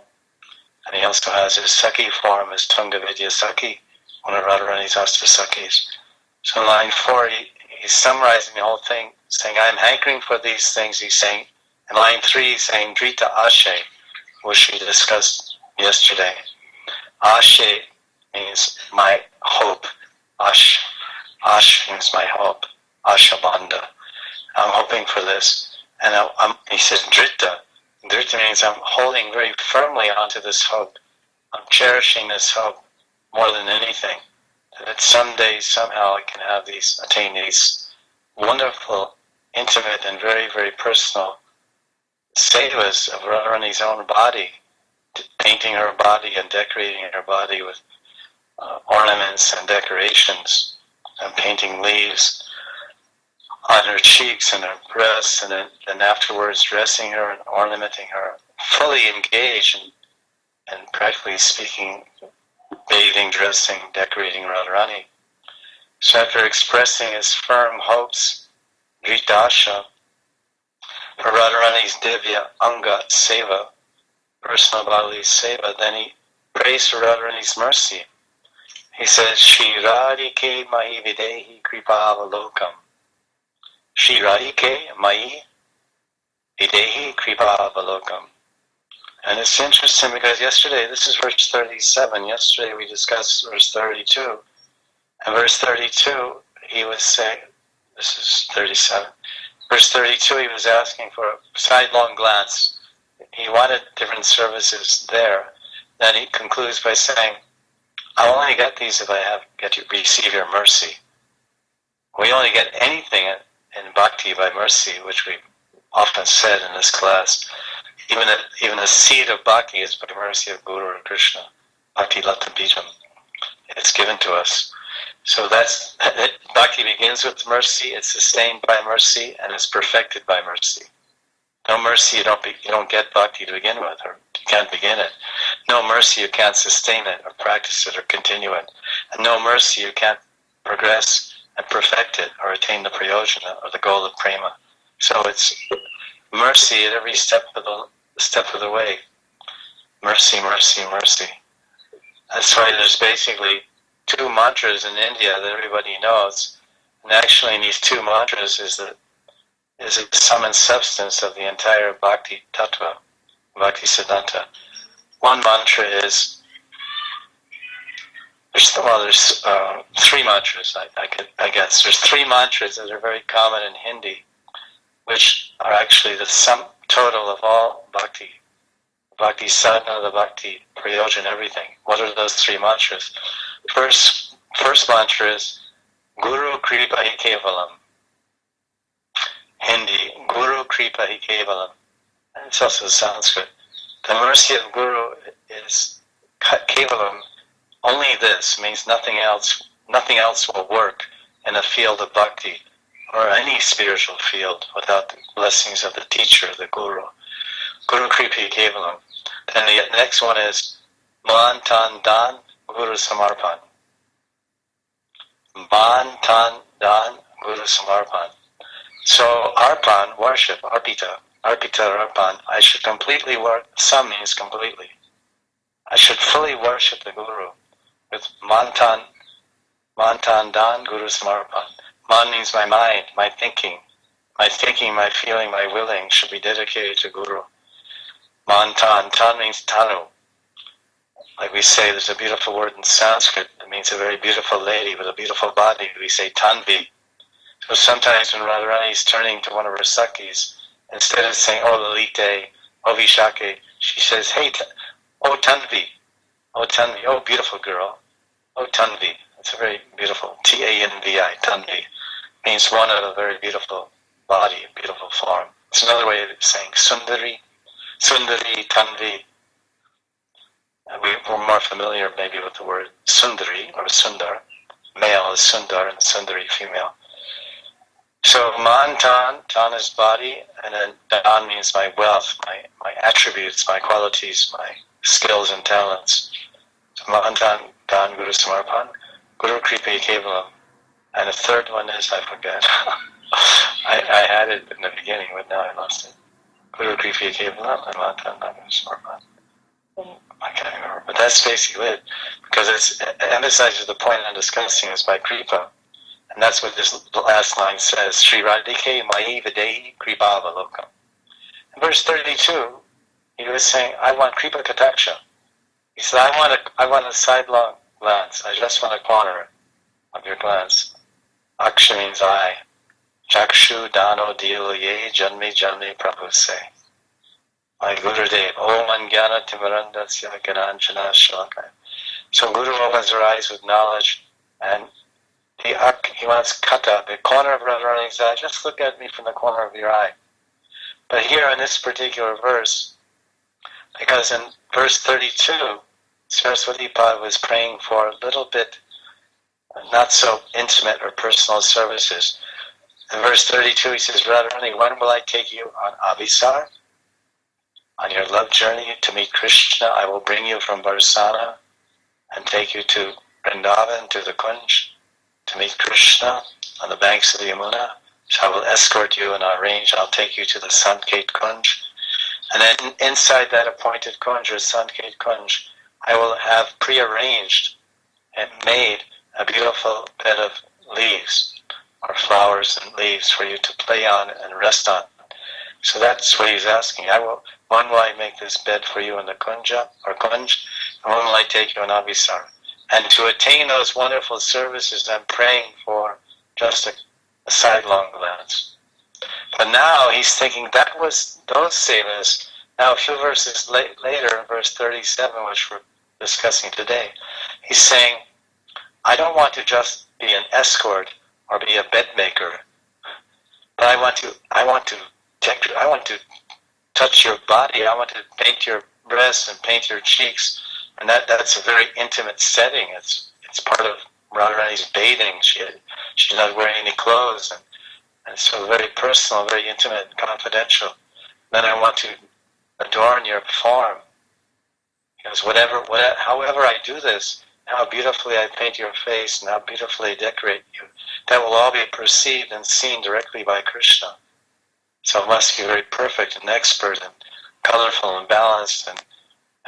and he also has his Sakhi form, his Tunga Vidya Sakhi, one of Radharani's Astasakis. So in line 4, he's summarizing the whole thing, saying, I'm hankering for these things, he's saying. In line 3, he's saying, Drita Ashe, which we discussed yesterday. Ashe means my hope. Ash means my hope. Ashabandha. I'm hoping for this. And he says Drita. Drita means I'm holding very firmly onto this hope. I'm cherishing this hope more than anything. That someday, somehow, I can attain these wonderful, intimate, and very, very personal sevas of Radharani's own body, painting her body and decorating her body with ornaments and decorations, and painting leaves on her cheeks and her breasts, and then afterwards dressing her and ornamenting her, fully engaged and practically speaking, bathing, dressing, decorating Radharani. So after expressing his firm hopes, Dritasha, for Radharani's Divya Anga Seva, personal bodily Seva, then he prays for Radharani's mercy. He says, Shri Radhike Mahi Videhi Kripavalokam. Shri Radhike Mahi Videhi Kripavalokam. And it's interesting because yesterday, this is verse 37, yesterday we discussed verse 32. And verse 32, he was saying, this is 37. Verse 32, he was asking for a sidelong glance. He wanted different services there. Then he concludes by saying, I'll only get these if I receive your mercy. We only get anything in bhakti by mercy, which we often said in this class. Even the seed of bhakti is by mercy of Guru or Krishna. Bhakti Lata Bijam. It's given to us. So bhakti begins with mercy, it's sustained by mercy, and it's perfected by mercy. No mercy, you don't get bhakti to begin with, or you can't begin it. No mercy, you can't sustain it, or practice it, or continue it. And no mercy, you can't progress and perfect it, or attain the prayojana, or the goal of prema. So it's mercy at every step of the way. Mercy, mercy, mercy. That's why there's basically 2 mantras in India that everybody knows. And actually in these 2 mantras is the sum and substance of the entire Bhakti Tattva, Bhakti Siddhanta. One mantra is, there's 3 mantras, I guess. There's 3 mantras that are very common in Hindi, which are actually the sum total of all bhakti. Bhakti sadhana, the bhakti prayojan, everything. What are those 3 mantras? First mantra is Guru Kripa Hi Kevalam. Hindi, Guru Kripa Hi Kevalam. And it's also Sanskrit. The mercy of Guru is Kevalam. Only this means nothing else will work in the field of bhakti or any spiritual field without the blessings of the teacher, the Guru. Guru Kripa Hi Kevalam. Then the next one is Man Tan Dan Guru Samarpan. Man Tan Dan Guru Samarpan. So Arpan, worship, Arpita, Arpan, I should completely work, some means completely. I should fully worship the Guru with Man Tan Dan Guru Samarpan. Man means my mind, my thinking, my feeling, my willing should be dedicated to Guru. Man Tan means Tanu. Like we say, there's a beautiful word in Sanskrit that means a very beautiful lady with a beautiful body. We say Tanvi. So sometimes when Radharani is turning to one of her Sakhis, instead of saying, oh Lalite, oh Vishake, she says, hey, oh Tanvi, oh beautiful girl, Oh, Tanvi. It's a very beautiful, Tanvi, Tanvi. Means one of a very beautiful body, beautiful form. It's another way of saying Sundari, Sundari, Tanvi. We're more familiar maybe with the word Sundari or Sundar. Male is Sundar and Sundari female. So Man Tan, Tan is body, and then Dan means my wealth, my attributes, my qualities, my skills and talents. So Man Tan, Dan Guru Samarpan, Guru Kripe Kevalam. And the third one is, I forget. I had it in the beginning, but now I lost it. Guru Kripe Kevalam and Man Tan, Dan Guru Samarpan. I can't remember, but that's basically it, because it emphasizes the point I'm discussing is by kripa, and that's what this last line says. Sri Radhike Mai Videhi Kripa Avalokam. In verse 32, he was saying, I want kripa kataksha. He said, I want a sidelong glance. I just want a corner of your glance. Aksha means I. Chakshu Dano Dilo Ye Janme Janme Prabhu say. My Gurudev, Om Anjana Timarandasya Gananjana Shalakaya. So Guru opens her eyes with knowledge, and he wants kata, the corner of Radharani's eye. Just look at me from the corner of your eye. But here in this particular verse, because in verse 32, Saraswati Pad was praying for a little bit not so intimate or personal services. In verse 32, he says, Radharani, when will I take you on Abhisar? On your love journey to meet Krishna, I will bring you from Varsana and take you to Vrindavan, to the Kunj, to meet Krishna on the banks of the Yamuna. So I will escort you and I'll take you to the Sankhet Kunj. And then inside that appointed Kunj or Sankhet Kunj, I will have prearranged and made a beautiful bed of leaves or flowers and leaves for you to play on and rest on. So that's what he's asking. When will I make this bed for you in the Kunja or Kunj? And when will I take you in Abhisar? And to attain those wonderful services, I'm praying for just a sidelong glance. But now he's thinking that was those sevas. Now a few verses later, in verse 37, which we're discussing today, he's saying, I don't want to just be an escort or be a bed maker, but I want to touch your body. I want to paint your breasts and paint your cheeks, and that's a very intimate setting. It's part of Radharani's bathing. She's not wearing any clothes, and so very personal, very intimate, confidential. Then I want to adorn your form, because however I do this, how beautifully I paint your face and how beautifully I decorate you, that will all be perceived and seen directly by Krishna. So it must be very perfect and expert and colorful and balanced and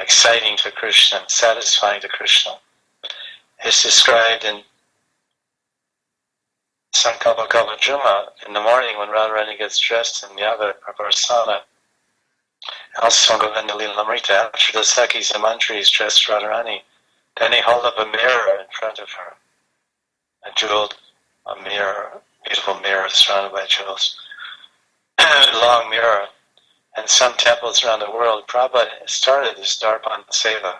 exciting to Krishna and satisfying to Krishna. It's described in Sankalpa Kalpajuma in the morning when Radharani gets dressed in Yaga or Varsana. Also Govinda Lila Amrita, after the Sakhis and Manjaris dress Radharani, then they hold up a mirror in front of her. A mirror, beautiful mirror surrounded by jewels. Long mirror. And some temples around the world, Prabhupada started this Darpan Seva,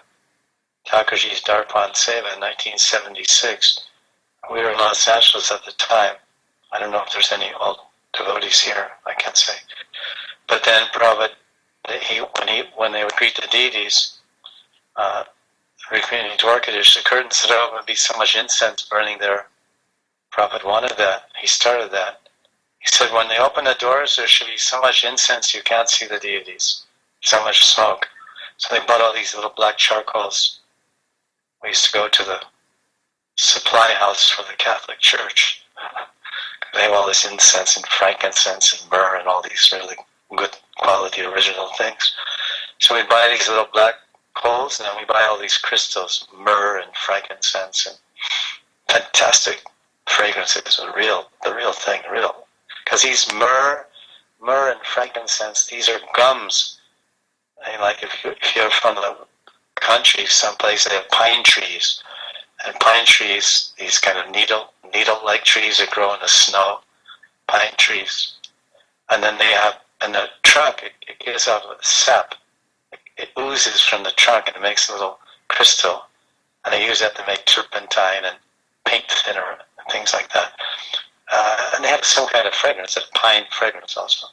Thakurji's Darpan Seva in 1976. We were in Los Angeles at the time. I don't know if there's any old devotees here, I can't say. But then Prabhupada, when they would greet the deities, Rukmini Dwarkadish, the curtains would open, would be so much incense burning there. Prabhupada wanted that. He started that. He said, when they open the doors, there should be so much incense you can't see the deities. So much smoke. So they bought all these little black charcoals. We used to go to the supply house for the Catholic Church. They have all this incense and frankincense and myrrh and all these really good quality original things. So we buy these little black coals, and then we buy all these crystals, myrrh and frankincense and fantastic fragrances. The real thing. Because these myrrh and frankincense, these are gums. And like if you're from the country, someplace they have pine trees. And pine trees, these kind of needle-like trees that grow in the snow, pine trees. And then they have, in the trunk, it gives off a sap. It oozes from the trunk and it makes a little crystal. And they use that to make turpentine and paint thinner and things like that. And they have some kind of fragrance, a pine fragrance also.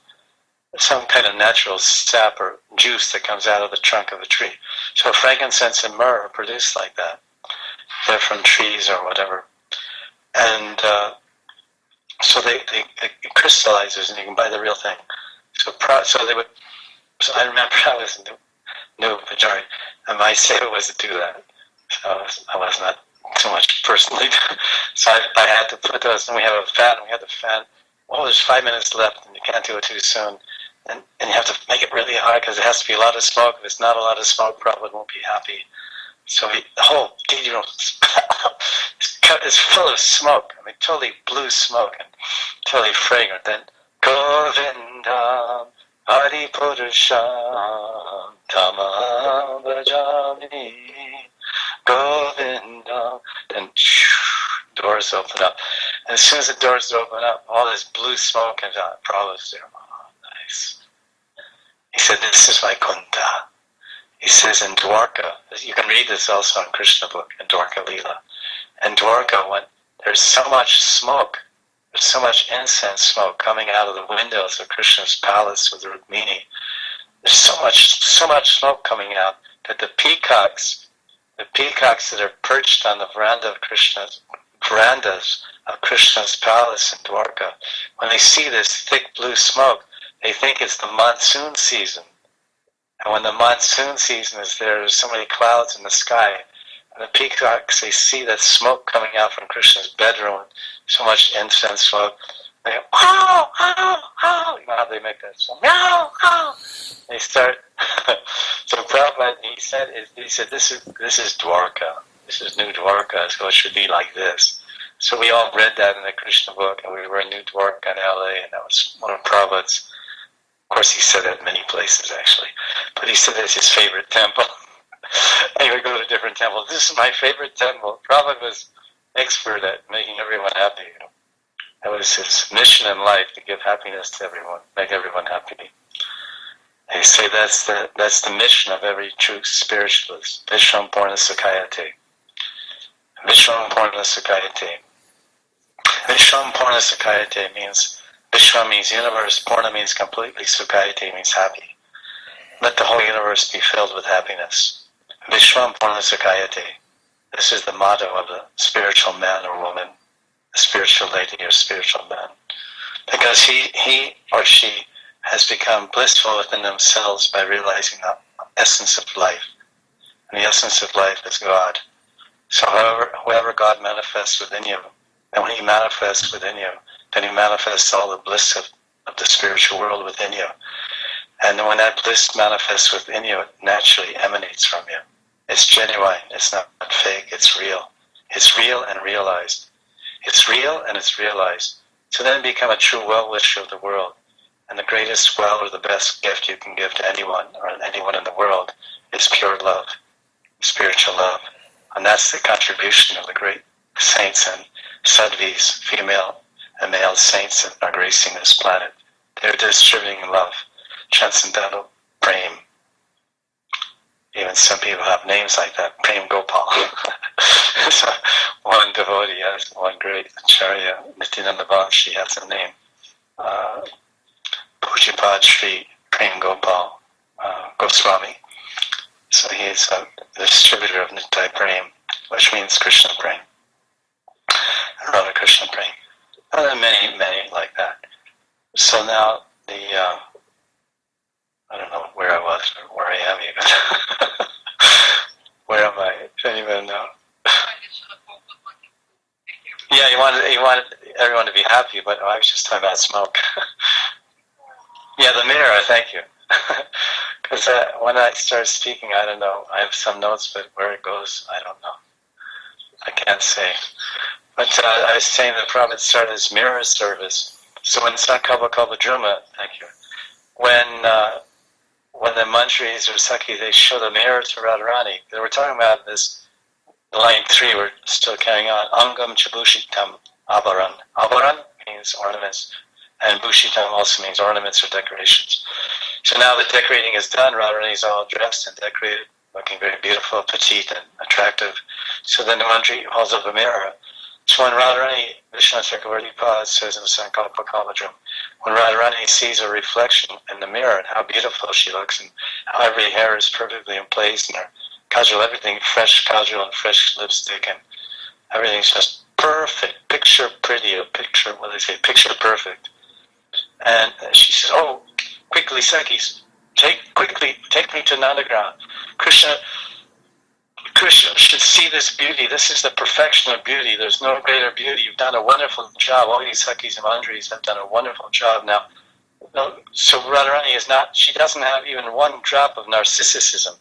Some kind of natural sap or juice that comes out of the trunk of a tree. So frankincense and myrrh are produced like that. They're from trees or whatever. And so it crystallizes and you can buy the real thing. So I remember I was new Manjari, and my seva was to do that. So I was not too much personally. So I had to put those, and we have a fan, and we had the fan. Well, there's 5 minutes left, and you can't do it too soon. And you have to make it really hard, because it has to be a lot of smoke. If it's not a lot of smoke, Prabhupada won't be happy. So the whole DJ room is full of smoke. I mean, totally blue smoke, and totally fragrant. Then, Govinda, Hari Purusham, Tama Bhajami, Govinda. Then doors open up. And as soon as the doors open up, all this blue smoke comes out. Prabhupada's there. Oh, nice. He said, this is Vaikuntha. He says in Dwarka, you can read this also in Krishna book, in Dwarka Lila. In Dwarka, when there's so much smoke, there's so much incense smoke coming out of the windows of Krishna's palace with Rukmini. There's so much smoke coming out that the peacocks that are perched on the verandas of Krishna's palace in Dwarka, when they see this thick blue smoke, they think it's the monsoon season. And when the monsoon season is there, there's so many clouds in the sky. And the peacocks, they see that smoke coming out from Krishna's bedroom, so much incense smoke. They go, oh, oh, oh. You know how they make that song? Oh, oh. They start. So Prabhupada, he said, this is Dwarka. This is New Dwarka, so it should be like this. So we all read that in the Krishna book, and we were in New Dwarka in LA, and that was one of Prabhupada's. Of course, he said it in many places, actually. But he said it's his favorite temple. And he would go to different temples. This is my favorite temple. Prabhupada was expert at making everyone happy. You know? That was his mission in life, to give happiness to everyone, make everyone happy. They say that's the mission of every true spiritualist. Vishwam Purna Sukhayate. Vishwam Purna Sukhayate. Vishwam Purna Sukhayate means, Vishwa means universe, Purna means completely, Sukhayate means happy. Let the whole universe be filled with happiness. Vishwam Purna Sukhayate. This is the motto of the spiritual man or woman, the spiritual lady or spiritual man. Because he or she has become blissful within themselves by realizing the essence of life. And the essence of life is God. So whoever God manifests within you, and when he manifests within you, then he manifests all the bliss of the spiritual world within you. And when that bliss manifests within you, it naturally emanates from you. It's genuine, it's not fake, it's real. It's real and realized. It's real and it's realized. So then become a true well-wisher of the world. And the greatest well or the best gift you can give to anyone or anyone in the world is pure love, spiritual love. And that's the contribution of the great saints and sadhvis, female and male saints that are gracing this planet. They're distributing love, transcendental prem. Even some people have names like that, Prem Gopal. So one devotee has one great acharya, Nityananda Bhatt, has a name. Pujapad Sri Prem Gopal Goswami. So he is a distributor of Nitya Prem, which means Krishna Prem. And Radha Krishna Prem. And there are many, many like that. So now I don't know where I was or where I am even. Where am I? I don't even know. Yeah, he wanted everyone to be happy, but I was just talking about smoke. Yeah, the mirror, thank you. Because when I start speaking, I don't know. I have some notes, but where it goes, I don't know. I can't say. But I was saying that Prabhupada started his mirror service. So when Sankapa Kalpadruma, thank you, when the Manjaris or Sakhi, they show the mirror to Radharani, they were talking about this, line 3, we're still carrying on, Angam Chabushitam Abaran. Abaran means ornaments, and Bushitam also means ornaments or decorations. So now the decorating is done, Radharani is all dressed and decorated, looking very beautiful, petite and attractive. So then the Manjari holds up a mirror. So when Radharani, Vishnu Chakravarti Pad says in the Sankalpa Kaladram, when Radharani sees her reflection in the mirror and how beautiful she looks and how every hair is perfectly in place and her kajal, everything, fresh kajal and fresh lipstick and everything's just perfect, picture pretty, picture perfect. And she says, oh, quickly, Sakis, take me to Nandagram. Krishna should see this beauty. This is the perfection of beauty. There's no greater beauty. You've done a wonderful job. All these Sakis and Manjaris have done a wonderful job now. So Radharani she doesn't have even one drop of narcissism.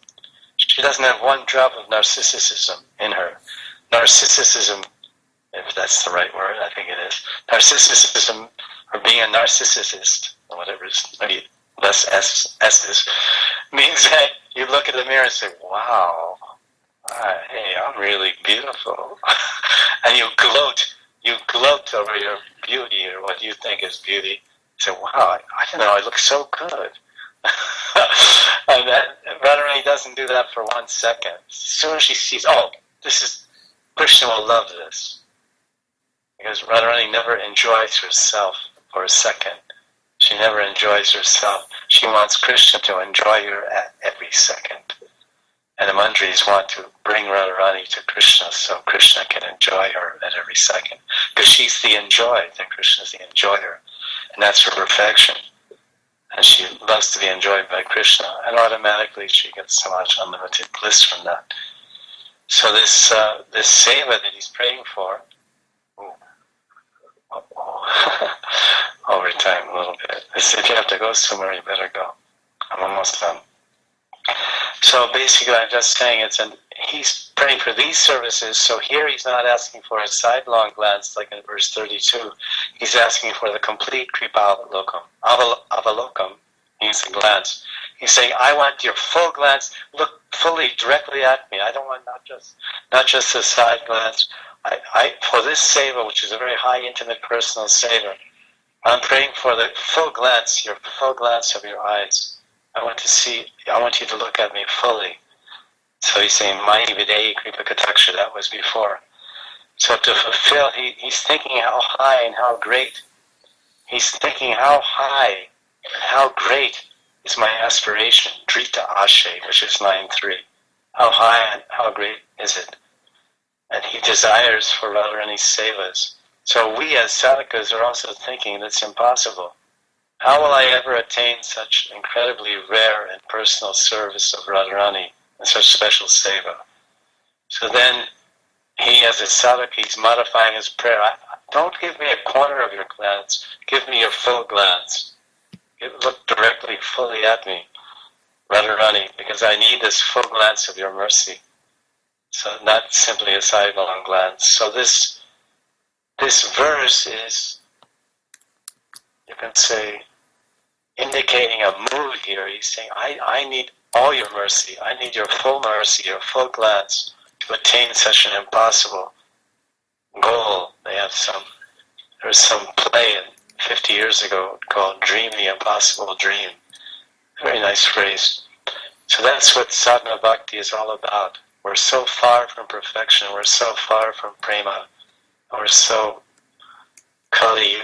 She doesn't have one drop of narcissism in her. Narcissism, if that's the right word, I think it is. Narcissism, or being a narcissist, or whatever it is, maybe less S's, means that you look at the mirror and say, wow, hey, I'm really beautiful. And you gloat over your beauty or what you think is beauty. You say, wow, I don't know, I look so good. And Radharani doesn't do that for 1 second. As soon as she sees, Krishna will love this. Because Radharani never enjoys herself for a second. She never enjoys herself. She wants Krishna to enjoy her at every second. And the Manjaris want to bring Radharani to Krishna so Krishna can enjoy her at every second. Because she's the enjoyed, and Krishna's the enjoyer. And that's her perfection. And she loves to be enjoyed by Krishna. And automatically she gets so much unlimited bliss from that. So this seva that he's praying for, over time a little bit. If you have to go somewhere, you better go. I'm almost done. So basically, I'm just saying he's praying for these services. So here he's not asking for a sidelong glance like in verse 32. He's asking for the complete kripa avalokam means a glance. He's saying, I want your full glance. Look fully, directly at me. I don't want not just a side glance. I for this seva, which is a very high, intimate, personal seva, I'm praying for the full glance, your full glance of your eyes. I want you to look at me fully. So he's saying, Mani Videyi Kripa Kataksha, that was before. So to fulfill, he's thinking how high and how great. He's thinking how high and how great is my aspiration, Drita Ashe, which is 9.3. How high and how great is it? And he desires for Radharani's sevas. So we as sadhakas are also thinking that's impossible. How will I ever attain such incredibly rare and personal service of Radharani and such special seva? So then he, as a sadhaka, he's modifying his prayer. Don't give me a corner of your glance. Give me your full glance. Look directly, fully at me, Radharani, because I need this full glance of your mercy. So not simply a sidelong glance. So this verse is, you can say, indicating a mood here. He's saying, I need all your mercy. I need your full mercy, your full glance to attain such an impossible goal. There's some play 50 years ago called Dream the Impossible Dream. Very nice phrase. So that's what sadhana bhakti is all about. We're so far from perfection. We're so far from prema. We're so Kali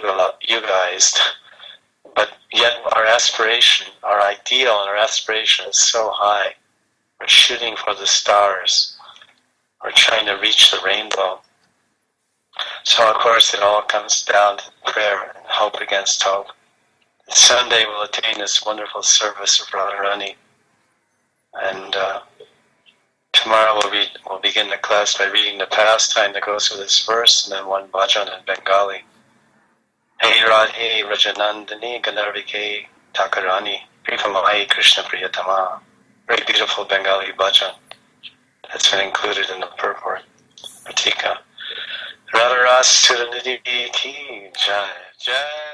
Yugaized. But yet our aspiration, our ideal and our aspiration is so high. We're shooting for the stars. We're trying to reach the rainbow. So of course it all comes down to prayer and hope against hope. Someday we'll attain this wonderful service of Radharani. And tomorrow we'll begin the class by reading the pastime that goes with this verse and then one bhajan in Bengali. Hey Radhe Rajanandani Ganarvike Takarani Prifamai Krishna Priyatama. Very beautiful Bengali bhajan that's been included in the purport. Pratika. Radharas Suranidhi Ki Jai Jai.